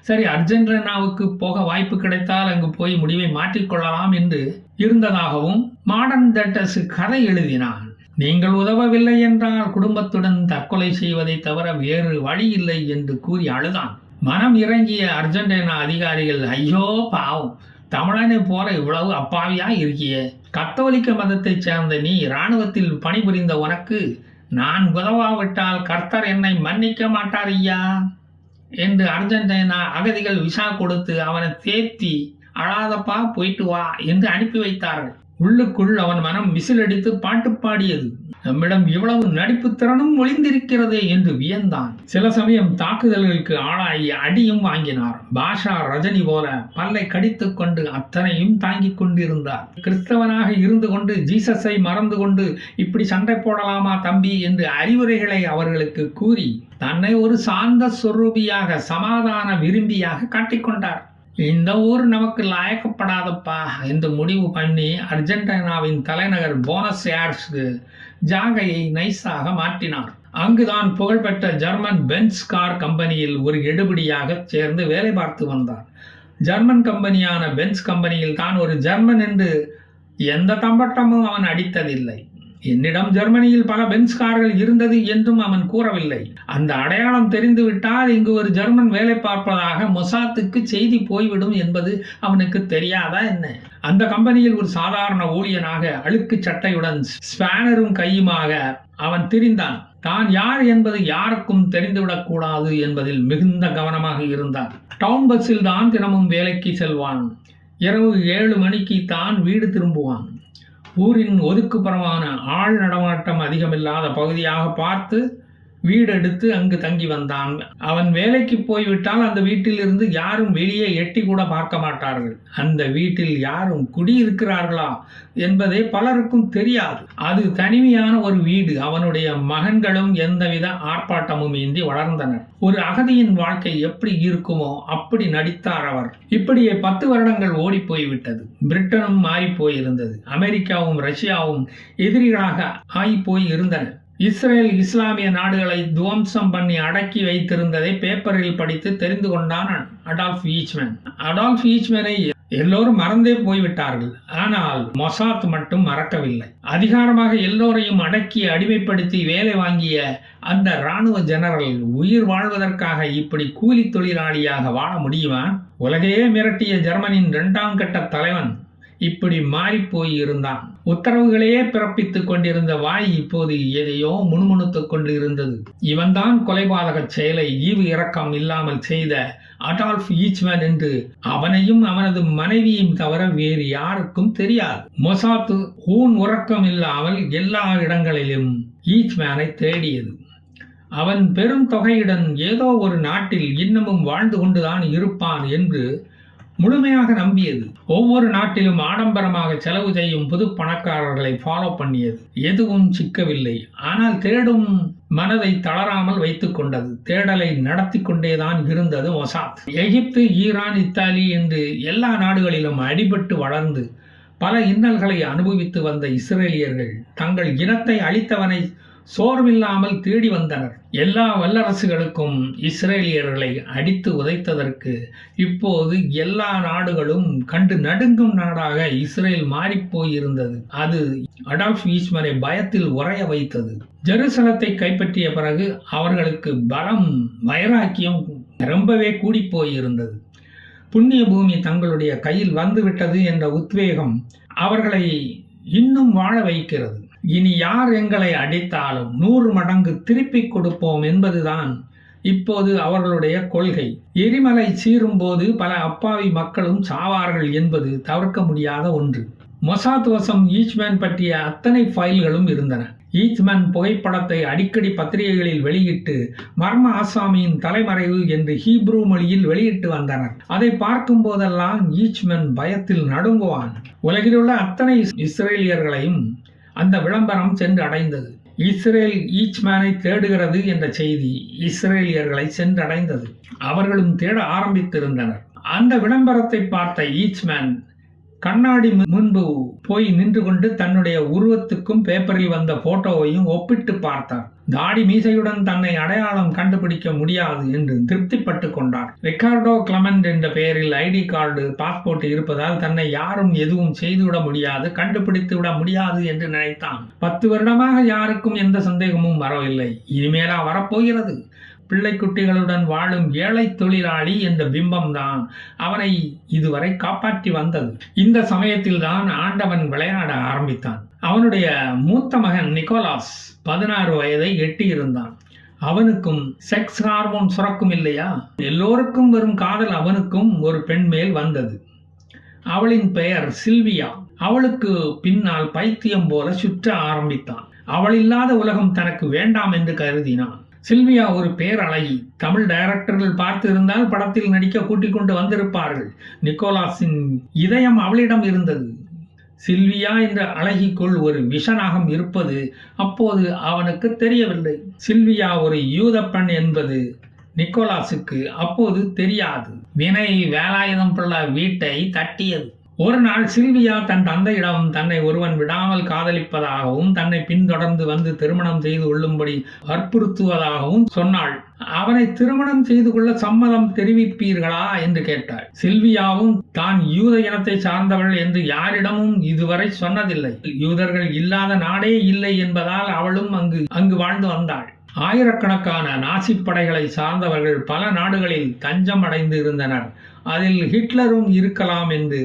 சரி, அர்ஜென்டினாவுக்கு போக வாய்ப்பு கிடைத்தால் அங்கு போய் முடிவை மாற்றிக்கொள்ளலாம் என்று இருந்ததாகவும் மாடர்ன் டெட்டஸ் கதை எழுதினான். நீங்கள் உதவவில்லை என்றால் குடும்பத்துடன் தற்கொலை செய்வதை தவிர வேறு வழி இல்லை என்று கூறி அழுதான். மனம் இறங்கிய அர்ஜென்டினா அதிகாரிகள், ஐயோ பாவம், தமிழனை போல இவ்வளவு அப்பாவியா இருக்கியே, கத்தோலிக்க மதத்தைச் சேர்ந்த நீ இராணுவத்தில் பணிபுரிந்த உனக்கு நான் உதவாவிட்டால் கர்த்தர் என்னை மன்னிக்க மாட்டார் ஐயா என்று அர்ஜென்டினா அகதிகள் விசா கொடுத்து அவனை தேத்தி, அழாதப்பா போயிட்டு வா என்று அனுப்பி வைத்தார்கள். உள்ளுக்குள் அவன் மனம் விசிலடித்து பாட்டு பாடியது. நம்மிடம் இவ்வளவு நடிப்பு திறனும் ஒளிந்திருக்கிறதே என்று வியந்தான். சில சமயம் தாக்குதல்களுக்கு ஆளாகி அடியும் வாங்கினார். பாஷா ரஜினி போல பல்லை கடித்துக் கொண்டு அத்தனையும் தாங்கிக் கொண்டிருந்தார். கிறிஸ்தவனாக இருந்து கொண்டு ஜீசஸை மறந்து கொண்டு இப்படி சண்டை போடலாமா தம்பி என்று அறிவுரைகளை அவர்களுக்கு கூறி தன்னை ஒரு சாந்த சொரூபியாக சமாதான விரும்பியாக காட்டிக்கொண்டார். இந்த ஊர் நமக்கு லாயக்கப்படாதப்பா என்று முடிவு பண்ணி அர்ஜென்டினாவின் தலைநகர் போனஸ் ஏர்ஸ்க்கு ஜாகையை நைஸாக மாற்றினார். அங்குதான் புகழ்பெற்ற ஜெர்மன் பென்ஸ் கார் கம்பெனியில் ஒரு எடுபிடியாக சேர்ந்து வேலை பார்த்து வந்தார். ஜெர்மன் கம்பெனியான பென்ஸ் கம்பெனியில் தான் ஒரு ஜெர்மன் என்று எந்த தம்பட்டமும் அவன் அடித்ததில்லை. என்னிடம் ஜெர்மனியில் பல பென்ஸ் கார்கள் இருந்தது என்றும் அவன் கூறவில்லை. அந்த அடையாளம் தெரிந்துவிட்டால் இங்கு ஒரு ஜெர்மன் வேலை பார்ப்பதாக மொசாத்துக்கு செய்தி போய்விடும் என்பது அவனுக்கு தெரியாதா என்ன? அந்த கம்பெனியில் ஒரு சாதாரண ஊழியனாக அழுக்கு சட்டையுடன் ஸ்பேனரும் கையுமாக அவன் திரிந்தான். தான் யார் என்பது யாருக்கும் தெரிந்துவிடக் கூடாது என்பதில் மிகுந்த கவனமாக இருந்தான். டவுன் பஸ்ஸில் தான் தினமும் வேலைக்கு செல்வான். இரவு 7 மணிக்கு தான் வீடு திரும்புவான். ஊரின் ஒதுக்குப்புறமான ஆள் நடமாட்டம் அதிகமில்லாத பகுதியாக பார்த்து வீடெடுத்து அங்கு தங்கி வந்தான். அவன் வேலைக்கு போய்விட்டால் அந்த வீட்டில் இருந்து யாரும் வெளியே எட்டி கூட பார்க்க மாட்டார்கள். அந்த வீட்டில் யாரும் குடியிருக்கிறார்களா என்பதே பலருக்கும் தெரியாது. அது தனிமையான ஒரு வீடு. அவனுடைய மகன்களும் எந்தவித ஆர்ப்பாட்டமும் இன்றி வளர்ந்தனர். ஒரு அகதியின் வாழ்க்கை எப்படி இருக்குமோ அப்படி நடித்தார் அவர். இப்படியே 10 வருடங்கள் ஓடி போய்விட்டது. பிரிட்டனும் மாறி போயிருந்தது. அமெரிக்காவும் ரஷ்யாவும் எதிரிகளாக ஆகி போய் இருந்தன. இஸ்ரேல் இஸ்லாமிய நாடுகளை துவம்சம் பண்ணி அடக்கி வைத்திருந்ததை பேப்பரில் படித்து தெரிந்து கொண்டான் அடால்ஃப் ஈச்மேன். அடால்ஃப் ஈச்மேனை எல்லோரும் மறந்தே போய்விட்டார்கள். ஆனால் மொசாத் மட்டும் மறக்கவில்லை. அதிகாரமாக எல்லோரையும் அடக்கி அடிமைப்படுத்தி வேலை வாங்கிய அந்த இராணுவ ஜெனரல் உயிர் வாழ்வதற்காக இப்படி கூலி தொழிலாளியாக வாழ முடியுமா? உலகையே மிரட்டிய ஜெர்மனியின் 2ஆம் கட்ட தலைவன் இப்படி மாறிப்போய் இருந்தான். உத்தரவுகளையே பிறப்பித்துக் கொண்டிருந்த வாய் இப்போது எதையோ முணுமுணுத்துக் கொண்டு இருந்தது. இவன்தான் கொலைபாதக செயலை ஈவு இரக்கம் இல்லாமல் செய்த அடால்ஃப் ஈச்மேன் என்று அவனையும் அவனது மனைவியையும் தவிர வேறு யாருக்கும் தெரியாது. மொசாத்து ஊன் உறக்கம் இல்லாமல் எல்லா இடங்களிலும் ஈச்மேனை தேடியது. அவன் பெரும் தொகையுடன் ஏதோ ஒரு நாட்டில் இன்னமும் வாழ்ந்து கொண்டுதான் இருப்பான் என்று முழுமையாக நம்பியது. ஒவ்வொரு நாட்டிலும் ஆடம்பரமாக செலவு செய்யும் புது பணக்காரர்களை ஃபாலோ பண்ணியது. எதுவும் சிக்கவில்லை. ஆனால் தேடும் மனதை தளராமல் வைத்துக் கொண்டது. தேடலை நடத்தி கொண்டேதான் இருந்தது மொசாத். எகிப்து, ஈரான், இத்தாலி என்று எல்லா நாடுகளிலும் அடிபட்டு வளர்ந்து பல இன்னல்களை அனுபவித்து வந்த இஸ்ரேலியர்கள் தங்கள் இனத்தை அழித்தவனை சோர்வில்லாமல் தேடி வந்தனர். எல்லா வல்லரசுகளுக்கும் இஸ்ரேலியர்களை அடித்து உதைத்ததற்கு இப்போது எல்லா நாடுகளும் கண்டு நடுங்கும் நாடாக இஸ்ரேல் மாறிப்போயிருந்தது. அது அடால்ஃப் ஈச்மேனை பயத்தில் உறைய வைத்தது. ஜெருசலத்தை கைப்பற்றிய பிறகு அவர்களுக்கு பலம், வைராக்கியம் ரொம்பவே கூடி போயிருந்தது. புண்ணிய பூமி தங்களுடைய கையில் வந்துவிட்டது என்ற உத்வேகம் அவர்களை இன்னும் வாழ வைக்கிறது. இனி யார் எங்களை அடித்தாலும் 100 மடங்கு திருப்பி கொடுப்போம் என்பதுதான் இப்போது அவர்களுடைய கொள்கை. எரிமலை சீரும் போது பல அப்பாவி மக்களும் சாவார்கள் என்பது தவிர்க்க முடியாத ஒன்று. மொசாத் வசம் ஈச்மேன் பற்றிய அத்தனை ஃபைல்களும் இருந்தன. ஈச்மேன் புகைப்படத்தை அடிக்கடி பத்திரிகைகளில் வெளியிட்டு மர்ம ஆசாமியின் தலைமறைவு என்று ஹீப்ரூ மொழியில் வெளியிட்டு வந்தனர். அதை பார்க்கும் போதெல்லாம் ஈச்மேன் பயத்தில் நடுங்குவான். உலகிலுள்ள அத்தனை இஸ்ரேலியர்களையும் அந்த விளம்பரம் சென்று அடைந்தது. இஸ்ரேல் ஈச்மேனை தேடுகிறது என்ற செய்தி இஸ்ரேலியர்களை சென்றடைந்தது. அவர்களும் தேட ஆரம்பித்திருந்தனர். அந்த விளம்பரத்தை பார்த்த ஈச்மேன் கண்ணாடி முன்பு போய் நின்று கொண்டு தன்னுடைய உருவத்துக்கும் பேப்பரில் வந்த போட்டோவையும் ஒப்பிட்டு பார்த்தார். தாடி மீசையுடன் தன்னை அடையாளம் கண்டுபிடிக்க முடியாது என்று திருப்திப்பட்டு கொண்டார். ரிகார்டோ கிளமெண்ட் என்ற பெயரில் ஐடி கார்டு, பாஸ்போர்ட் இருப்பதால் தன்னை யாரும் எதுவும் செய்துவிட முடியாது, கண்டுபிடித்து விட முடியாது என்று நினைத்தான். 10 வருடமாக யாருக்கும் எந்த சந்தேகமும் வரவில்லை. இனிமேலா வரப்போகிறது? பிள்ளைக்குட்டிகளுடன் வாழும் ஏழை தொழிலாளி என்ற பிம்பம்தான் அவனை இதுவரை காப்பாற்றி வந்தது. இந்த சமயத்தில் தான் ஆண்டவன் விளையாட ஆரம்பித்தான். அவனுடைய மூத்த மகன் நிக்கோலாஸ் 16 வயதை எட்டியிருந்தான். அவனுக்கும் செக்ஸ் ஹார்மோன் சுரக்கும் இல்லையா? எல்லோருக்கும் வரும் காதல் அவனுக்கும் ஒரு பெண் மேல் வந்தது. அவளின் பெயர் சில்வியா. அவளுக்கு பின்னால் பைத்தியம் போல சுற்ற ஆரம்பித்தான். அவள் இல்லாத உலகம் தனக்கு வேண்டாம் என்று கருதினான். சில்வியா ஒரு பேரழகி. தமிழ் டைரக்டர்கள் பார்த்து இருந்தால் படத்தில் நடிக்க கூட்டிக் கொண்டு வந்திருப்பார்கள். நிக்கோலாஸின் இதயம் அவளிடம் இருந்தது. சில்வியா என்ற அழகிக்குள் ஒரு விஷநாகம் இருப்பது அப்போது அவனுக்கு தெரியவில்லை. சில்வியா ஒரு யூத பெண் என்பது நிக்கோலாஸுக்கு அப்போது தெரியாது. வினை வேலாயுதம் பிள்ளை வீட்டை தட்டியது. ஒரு நாள் சில்வியா தன் தந்தையிடம் தன்னை ஒருவன் விடாமல் காதலிப்பதாகவும் தன்னை பின்தொடர்ந்து வந்து திருமணம் செய்து கொள்ளும்படி வற்புறுத்துவதாகவும் சொன்னாள். அவனை திருமணம் செய்து கொள்ள சம்மதம் தெரிவிப்பீர்களா என்று கேட்டாள். சில்வியாவும் தான் யூத இனத்தை சார்ந்தவள் என்று யாரிடமும் இதுவரை சொன்னதில்லை. யூதர்கள் இல்லாத நாடே இல்லை என்பதால் அவளும் அங்கு வாழ்ந்து வந்தாள். ஆயிரக்கணக்கான நாசி படைகளை சார்ந்தவர்கள் பல நாடுகளில் தஞ்சம் அடைந்து இருந்தனர். அதில் ஹிட்லரும் இருக்கலாம் என்று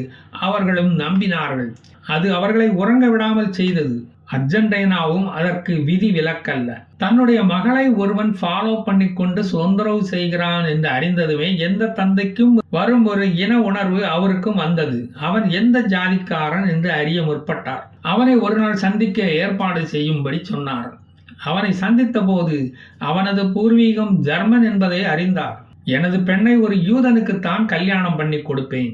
அவர்களும் நம்பினார்கள். அது அவர்களை உறங்க விடாமல் செய்தது. அர்ஜென்டினாவும் அதற்கு விதி விலக்கல்ல. தன்னுடைய மகளை ஒருவன் ஃபாலோ பண்ணி கொண்டு தொந்தரவு செய்கிறான் என்று அறிந்ததுமே எந்த தந்தைக்கும் வரும் ஒரு இன உணர்வு அவருக்கும் வந்தது. அவன் எந்த ஜாதிக்காரன் என்று அறிய முற்பட்டார். அவனை ஒரு நாள் சந்திக்க ஏற்பாடு செய்யும்படி சொன்னார். அவனை சந்தித்த போது அவனது பூர்வீகம் ஜெர்மன் என்பதை அறிந்தார். எனது பெண்ணை ஒரு யூதனுக்குத்தான் கல்யாணம் பண்ணி கொடுப்பேன்,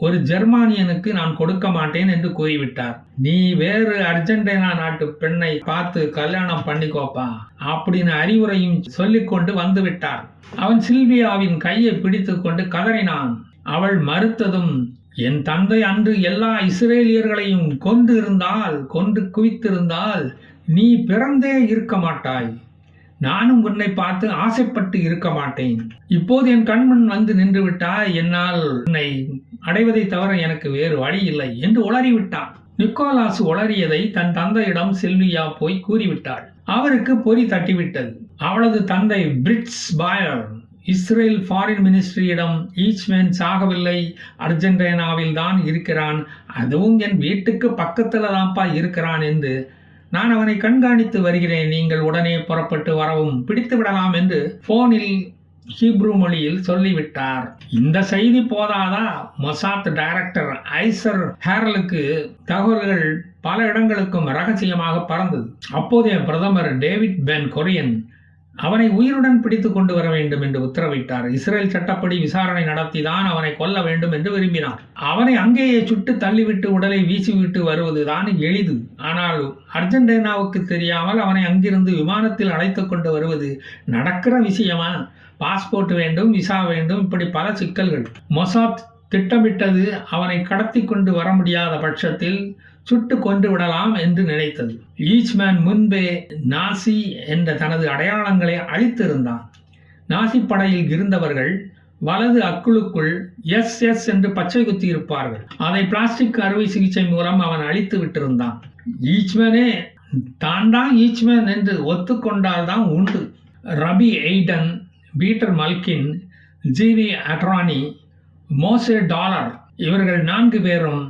ஒரு ஜெர்மானியனுக்கு நான் கொடுக்க மாட்டேன் என்று கூறிவிட்டார். நீ வேறு அர்ஜென்டினா நாட்டு பெண்ணை பார்த்து கல்யாணம் பண்ணிக்கோப்பா அப்படின்னு அறிவுரையும் சொல்லிக்கொண்டு வந்து விட்டார். அவன் சில்வியாவின் கையை பிடித்து கொண்டு கதறினான். அவள் மறுத்ததும், என் தந்தை அன்று எல்லா இஸ்ரேலியர்களையும் கொன்று குவித்திருந்தால் நீ பிறந்தே இருக்க மாட்டாய். நானும் உன்னை பார்த்து ஆசைப்பட்டு இருக்க மாட்டேன். இப்போது என் கண்முன் வந்து நின்று விட்டாய். என்னால் உன்னை அடைவதை தவிர எனக்கு வேறு வழி இல்லை என்று உளறிவிட்டான். நிக்கோலாஸ் உளறியதை தன் தந்தையிடம் சில்வியா போய் கூறிவிட்டாள். அவருக்கு பொறி தட்டிவிட்டது. அவளது தந்தை பிரிட்ஸ் பாயர் இஸ்ரேல் ஃபாரின் மினிஸ்ட்ரியிடம் ஈச்மேன் சாகவில்லை, அர்ஜென்டினாவில் தான் இருக்கிறான், அதுவும் என் வீட்டுக்கு பக்கத்துல தான்ப்பா இருக்கிறான் என்று நான் அவனை கண்காணித்து வருகிறேன், நீங்கள் உடனே புறப்பட்டு வரவும் பிடித்து விடலாம் என்று போனில் ஹீப்ரு மொழியில் சொல்லிவிட்டார். இந்த செய்தி போதாதா? மொசாத் டைரக்டர் ஐசர் ஹேரலுக்கு தகவல்கள் பல இடங்களுக்கும் ரகசியமாக பறந்தது. அப்போதைய பிரதமர் டேவிட் பென் கொரியன் அவனை உயிருடன் பிடித்து கொண்டு வர வேண்டும் என்று உத்தரவிட்டார். இஸ்ரேல் சட்டப்படி விசாரணை நடத்திதான் அவனை கொல்ல வேண்டும் என்று விரும்பினார். அவனை அங்கேயே சுட்டு தள்ளிவிட்டு உடலை வீசிவிட்டு வருவதுதான் எளிது. ஆனால் அர்ஜென்டினாவுக்கு தெரியாமல் அவனை அங்கிருந்து விமானத்தில் அழைத்து கொண்டு வருவது நடக்கிற விஷயமா? பாஸ்போர்ட் வேண்டும், விசா வேண்டும், இப்படி பல சிக்கல்கள். மொசாத் திட்டமிட்டது அவனை கடத்தி கொண்டு வர முடியாத பட்சத்தில் சுட்டு கொண்டு விடலாம் என்று நினைத்தது. ஈச்மேன் முன்பே நாசி என்ற தனது அடையாளங்களை அழித்திருந்தான். நாசி படையில் இருந்தவர்கள் வலது அக்குளுக்குள் SS என்று பச்சை குத்தி இருப்பார்கள். அதை பிளாஸ்டிக் அறுவை சிகிச்சை மூலம் அவன் அழித்து விட்டிருந்தான். ஈச்மேனே தான் ஈச்மேன் என்று ஒத்துக்கொண்டால்தான் உண்டு. ரபி எய்டன், பீட்டர் மல்கின், ஜிவி அட்ரானி, மோசே டாலர் இவர்கள் 4 பேரும்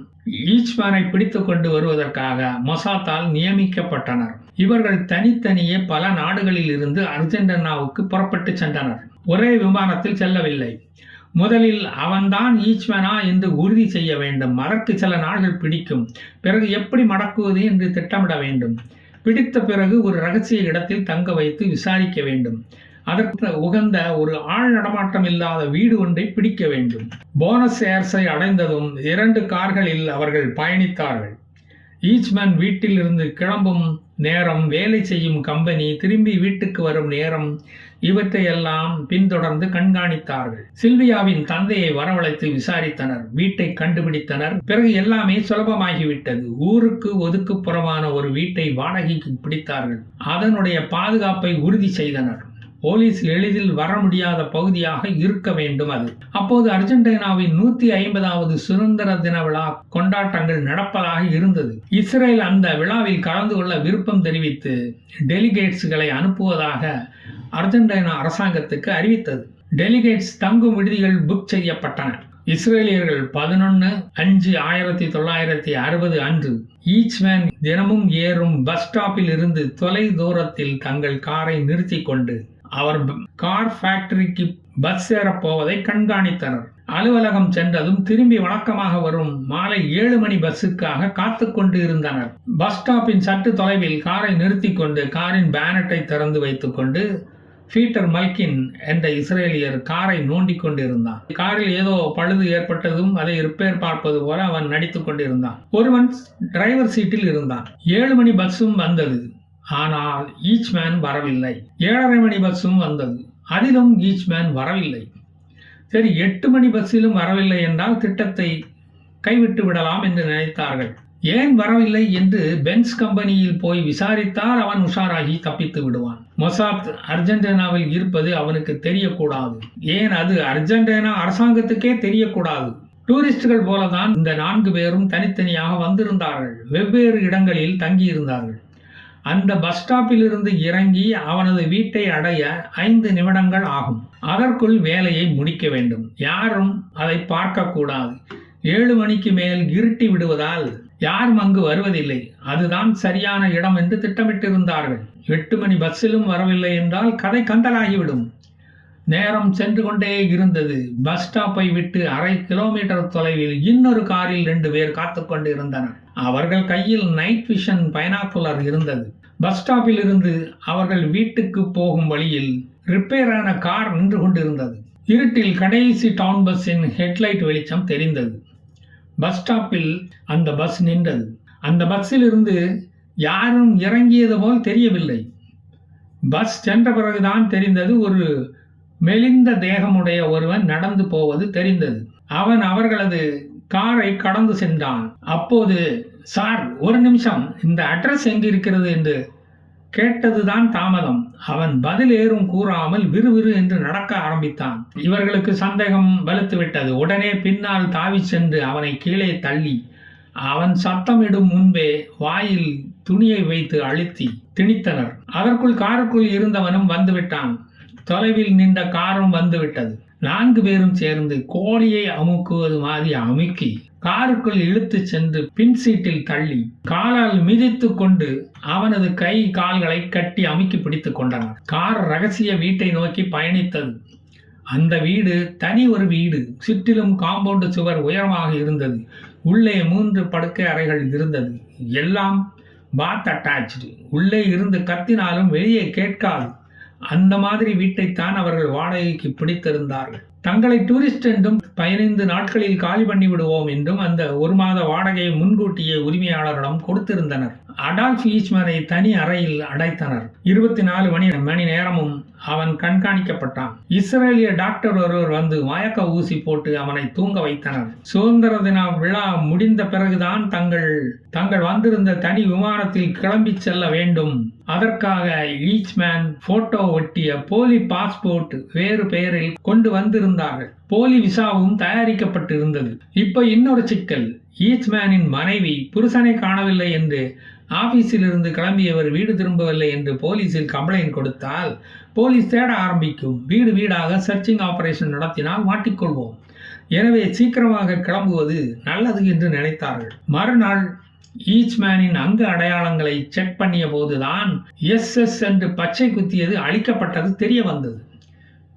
ஈச்மேனை பிடித்து கொண்டு வருவதற்காக மொசாத்தால் நியமிக்கப்பட்டனர். இவர்கள் தனித்தனியே பல நாடுகளில் இருந்து அர்ஜென்டினாவுக்கு புறப்பட்டு சென்றனர். ஒரே விமானத்தில் செல்லவில்லை. முதலில் அவன்தான் ஈச்மேனா என்று உறுதி செய்ய வேண்டும். அதற்கு சில நாள்கள் பிடிக்கும். பிறகு எப்படி மடக்குவது என்று திட்டமிட வேண்டும். பிடித்த பிறகு ஒரு ரகசிய இடத்தில் தங்க வைத்து விசாரிக்க வேண்டும். அதற்கு உகந்த ஒரு ஆள் நடமாட்டம் இல்லாத வீடு ஒன்றை பிடிக்க வேண்டும். போனஸ் ஏர்ஸை அடைந்ததும் 2 கார்களில் அவர்கள் பயணித்தார்கள். ஈச்மேன் வீட்டில் இருந்து கிளம்பும் நேரம், வேலை செய்யும் கம்பெனி, திரும்பி வீட்டுக்கு வரும் நேரம், இவற்றையெல்லாம் பின்தொடர்ந்து கண்காணித்தார்கள். சில்வியாவின் தந்தையை வரவழைத்து விசாரித்தனர். வீட்டை கண்டுபிடித்தனர். பிறகு எல்லாமே சுலபமாகிவிட்டது. ஊருக்கு ஒதுக்குப்புறமான ஒரு வீட்டை வாடகைக்கு பிடித்தார்கள். அதனுடைய பாதுகாப்பை உறுதி செய்தனர். போலீஸ் எளிதில் வர முடியாத பகுதியாக இருக்க வேண்டும் அது. அப்போது அர்ஜென்டினாவின் 150வது சுதந்திர தின விழா கொண்டாட்டங்கள் நடப்பதாக இருந்தது. இஸ்ரேல் அந்த விழாவில் கலந்து கொள்ள விருப்பம் தெரிவித்து டெலிகேட்ஸ்களை அனுப்புவதாக அர்ஜென்டினா அரசாங்கத்துக்கு அறிவித்தது. டெலிகேட்ஸ் தங்கும் விடுதிகள் புக் செய்யப்பட்டன. இஸ்ரேலியர்கள் 11/5/1960 அன்று ஈச்மேன் தினமும் ஏறும் பஸ் ஸ்டாப்பில் இருந்து தொலை தூரத்தில் தங்கள் காரை நிறுத்தி கொண்டு அவர் கார் ஃபேக்டரிக்கு பஸ் ஏறப்போவதை கண்காணித்தனர். அலுவலகம் சென்றதும் திரும்பி வழக்கமாக வரும் மாலை 7 மணி பஸ்ஸுக்காக காத்து கொண்டு இருந்தனர். பஸ் ஸ்டாப்பின் சற்று தொலைவில் காரை நிறுத்திக் கொண்டு காரின் பேனட்டை திறந்து வைத்துக் கொண்டு பீட்டர் மல்கின் என்ற இஸ்ரேலியர் காரை நோண்டிக் கொண்டிருந்தான். காரில் ஏதோ பழுது ஏற்பட்டதும் அதை ரிப்பேர் பார்ப்பது போல அவன் நடித்துக் கொண்டிருந்தான். ஒருவன் டிரைவர் சீட்டில் இருந்தான். 7 மணி பஸ்ஸும் வந்தது. ஆனால் ஈச்மேன் வரவில்லை. 7:30 மணி பஸ்ஸும் வந்தது. அதிலும் ஈச்மேன் வரவில்லை. சரி, 8 மணி பஸ்ஸிலும் வரவில்லை என்றால் திட்டத்தை கைவிட்டு விடலாம் என்று நினைத்தார்கள். ஏன் வரவில்லை என்று பென்ஸ் கம்பெனியில் போய் விசாரித்தால் அவன் உஷாராகி தப்பித்து விடுவான். மொசாத் அர்ஜென்டினாவில் இருப்பது அவனுக்கு தெரியக்கூடாது. ஏன், அது அர்ஜென்டினா அரசாங்கத்துக்கே தெரியக்கூடாது. டூரிஸ்டுகள் போலதான் இந்த 4 பேரும் தனித்தனியாக வந்திருந்தார்கள். வெவ்வேறு இடங்களில் தங்கியிருந்தார்கள். அந்த பஸ் ஸ்டாப்பில் இருந்து இறங்கி அவனது வீட்டை அடைய 5 நிமிடங்கள் ஆகும். அதற்குள் வேலையை முடிக்க வேண்டும். யாரும் அதை பார்க்கக்கூடாது. 7 மணிக்கு மேல் இருட்டி விடுவதால் யாரும் அங்கு வருவதில்லை. அதுதான் சரியான இடம் என்று திட்டமிட்டிருந்தார்கள். 8 மணி பஸ்ஸிலும் வரவில்லை என்றால் கதை கந்தலாகிவிடும். நேரம் சென்று கொண்டே இருந்தது. பஸ் ஸ்டாப்பை விட்டு 1/2 கிலோமீட்டர் தொலைவில் இன்னொரு காரில் 2 பேர் காத்து கொண்டு இருந்தனர். அவர்கள் கையில் நைட் விஷன் பைனாக்குலர் இருந்தது. பஸ் ஸ்டாப்பில் இருந்து அவர்கள் வீட்டுக்கு போகும் வழியில் ரிப்பேரான கார் நின்று கொண்டிருந்தது. இருட்டில் கடைசி டவுன் பஸ்ஸின் ஹெட்லைட் வெளிச்சம் தெரிந்தது. பஸ் ஸ்டாப்பில் அந்த பஸ் நின்றது. அந்த பஸ்ஸில் இருந்து யாரும் இறங்கியது போல் தெரியவில்லை. பஸ் சென்ற பிறகுதான் தெரிந்தது. ஒரு மெலிந்த தேகமுடைய ஒருவன் நடந்து போவது தெரிந்தது. அவன் அவர்களது காரை கடந்து சென்றான். அப்போது, சார், ஒரு நிமிஷம், இந்த அட்ரஸ் எங்கிருக்கிறது என்று கேட்டதுதான் தாமதம். அவன் பதில் ஏறும் கூறாமல் விறுவிறு என்று நடக்க ஆரம்பித்தான். இவர்களுக்கு சந்தேகம் வலுத்துவிட்டது. உடனே பின்னால் தாவி சென்று அவனை கீழே தள்ளி அவன் சத்தமிடும் முன்பே வாயில் துணியை வைத்து அழுத்தி திணித்தனர். அதற்குள் காருக்குள் இருந்தவனும் வந்துவிட்டான். தொலைவில் நின்ற காரும் வந்துவிட்டது. 4 பேரும் சேர்ந்து கோழியை அமுக்குவது மாதிரி அமுக்கி காருக்குள் இழுத்து சென்று பின் சீட்டில் தள்ளி காலால் மிதித்து கொண்டு அவனது கை கால்களை கட்டி அமுக்கி பிடித்துக் கொண்டனர். கார் ரகசிய வீட்டை நோக்கி பயணித்தது. அந்த வீடு தனி ஒரு வீடு. சுற்றிலும் காம்பவுண்டு சுவர் உயரமாக இருந்தது. உள்ளே 3 படுக்கை அறைகள் இருந்தது. எல்லாம் பாத் அட்டாச்டு. உள்ளே இருந்து கத்தினாலும் வெளியே கேட்காது. அந்த மாதிரி வீட்டைத்தான் அவர்கள் வாடகைக்கு பிடித்திருந்தார்கள். தங்களை டூரிஸ்ட் என்றும் 15 நாட்களில் காலி பண்ணி விடுவோம் என்றும் அந்த 1 மாத வாடகையை முன்கூட்டியே உரிமையாளரிடம் கொடுத்திருந்தனர். அடால்ஃப் ஈச்மேனை தனி அறையில் அடைத்தனர். 24 மணி நேரமும் அவன் கண்காணிக்கப்பட்டான். இஸ்ரேலிய டாக்டர் ஒருவர் வந்து மயக்க ஊசி போட்டு அவனை தூங்க வைத்தனர். சுதந்திர தின விழா முடிந்த பிறகுதான் தங்கள் வந்திருந்த தனி விமானத்தில் கிளம்பி செல்ல வேண்டும். அதற்காக ஈச்மேன் போட்டோ ஒட்டிய போலி பாஸ்போர்ட் வேறு பெயரில் கொண்டு வந்திருந்தார்கள். போலி விசாவும் தயாரிக்கப்பட்டிருந்தது. இப்ப இன்னொரு சிக்கல். ஈச்மேனின் மனைவி புருஷனை காணவில்லை என்று ஆபீஸில் இருந்து கிளம்பியவர் வீடு திரும்பவில்லை என்று போலீசில் கம்ப்ளைண்ட் கொடுத்தால் போலீஸ் தேட ஆரம்பிக்கும். வீடு வீடாக சர்ச்சிங் ஆபரேஷன் நடத்தினால் மாட்டிக்கொள்வோம். எனவே சீக்கிரமாக கிளம்புவது நல்லது என்று நினைத்தார்கள். மறுநாள் ஈச்மேனின் அங்கு அடையாளங்களை செக் பண்ணிய போதுதான் SS என்று பச்சை குத்தியது அழிக்கப்பட்டது தெரிய வந்தது.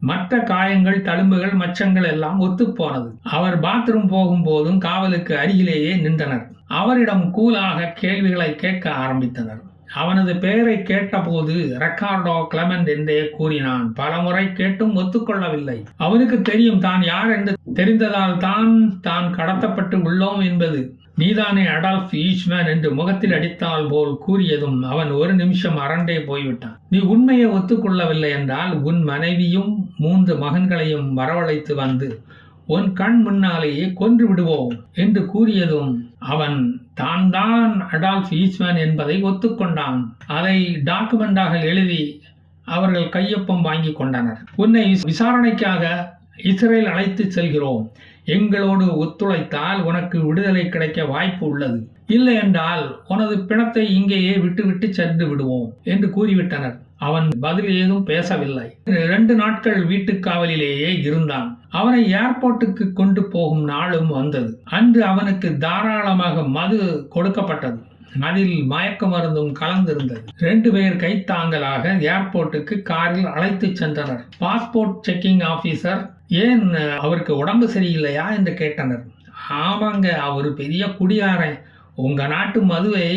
மற்ற காயங்கள், தழும்புகள், மச்சங்கள் எல்லாம் ஒத்துப்போனது. அவர் பாத்ரூம் போகும்போதும் காவலுக்கு அருகிலேயே நின்றனர். அவரிடம் கூலாக கேள்விகளை கேட்க ஆரம்பித்தனர். அவனது பெயரை கேட்டபோது ரெக்கார்டோ கிளமெண்ட் என்றே கூறினான். பலமுறை கேட்டும் ஒத்துக்கொள்ளவில்லை. அவனுக்கு தெரியும் தான் யார் என்று தெரிந்ததால் தான் கடத்தப்பட்டு உள்ளோம் என்பது. நீதானே அடால்ஃப் ஈச்மேன் என்று முகத்தில் அடித்தால் போல் கூறியதும் அவன் 1 நிமிஷம் அரண்டே போய்விட்டான். நீ உண்மையை ஒத்துக்கொள்ளவில்லை என்றால் உன் மனைவியும் 3 மகன்களையும் வரவழைத்து வந்து உன் கண் முன்னாலேயே கொன்று விடுவோம் என்று கூறியதும் அவன் தான் அடால்ஃப் ஈச்மேன் என்பதை ஒத்துக்கொண்டான். அதை டாக்குமெண்டாக எழுதி அவர்கள் கையொப்பம் வாங்கி கொண்டனர். உன்னை விசாரணைக்காக இஸ்ரேல் அழைத்து செல்கிறோம். எங்களோடு ஒத்துழைத்தால் உனக்கு விடுதலை கிடைக்க வாய்ப்பு உள்ளது. இல்லை என்றால் உனது பிணத்தை இங்கேயே விட்டுவிட்டு சென்று விடுவோம் என்று கூறிவிட்டனர். அவன் பதில் ஏதும் பேசவில்லை. 2 நாட்கள் வீட்டுக்காவலிலேயே இருந்தான். அவனை ஏர்போர்ட்டுக்கு கொண்டு போகும் நாளும் வந்தது. அன்று அவனுக்கு தாராளமாக மது கொடுக்கப்பட்டது. அதில் மயக்க மருந்தும் கலந்திருந்தது. 2 பேர் கைத்தாங்கலாக ஏர்போர்ட்டுக்கு காரில் அழைத்து சென்றனர். பாஸ்போர்ட் செக்கிங் ஆபீசர் ஏன் அவருக்கு உடம்பு சரியில்லையா என்று கேட்டனர். ஆமாங்க, அவர் பெரிய குடியாரன். உங்க நாட்டு மதுவை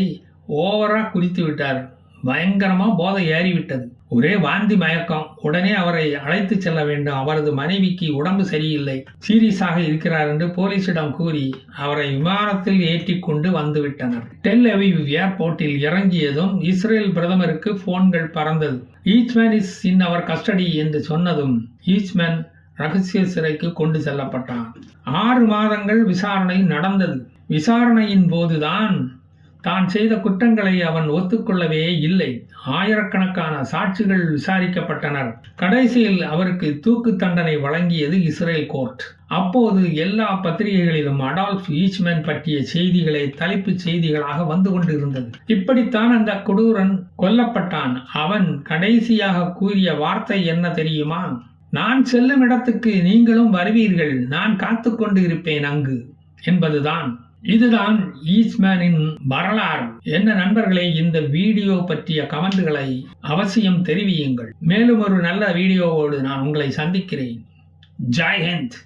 ஓவரா குடித்து விட்டார். பயங்கரமா போதை ஏறிவிட்டது. ஒரே வாந்தி மயக்கம். உடனே அவரை அழைத்து செல்ல வேண்டும். அவரது மனைவிக்கு உடம்பு சரியில்லை, சீரியஸாக இருக்கிறார் என்று போலீசிடம் கூறி அவரை விமானத்தில் ஏற்றி கொண்டு வந்து விட்டனர். டெல் அவிவ் ஏர்போர்ட்டில் இறங்கியதும் இஸ்ரேல் பிரதமருக்கு போன்கள் பறந்தது. Eichmann is in our custody என்று சொன்னதும் ஈச்மேன் ரகசிய சிறைக்கு கொண்டு செல்லப்பட்டான். 6 மாதங்கள் விசாரணை நடந்தது. விசாரணையின் போதுதான் தான் செய்த குற்றங்களை அவன் ஒத்துக்கொள்ளவே இல்லை. ஆயிரக்கணக்கான சாட்சிகள் விசாரிக்கப்பட்டனர். கடைசியில் அவருக்கு தூக்கு தண்டனை வழங்கியது இஸ்ரேல் கோர்ட். அப்போது எல்லா பத்திரிகைகளிலும் அடால்ஃப் ஈச்மேன் பற்றிய செய்திகளை தலைப்புச் செய்திகளாக வந்து கொண்டிருந்தது. இப்படித்தான் அந்த கொடூரன் கொல்லப்பட்டான். அவன் கடைசியாக கூறிய வார்த்தை என்ன தெரியுமா? நான் செல்லும் இடத்துக்கு நீங்களும் வருவீர்கள், நான் காத்து கொண்டு இருப்பேன் அங்கு என்பதுதான். இதுதான் ஈச்மேனின் வரலாறு. என்ன நண்பர்களே, இந்த வீடியோ பற்றிய கமெண்ட்களை அவசியம் தெரிவியுங்கள். மேலும் ஒரு நல்ல வீடியோவோடு நான் உங்களை சந்திக்கிறேன். ஜெய் ஹிந்த்.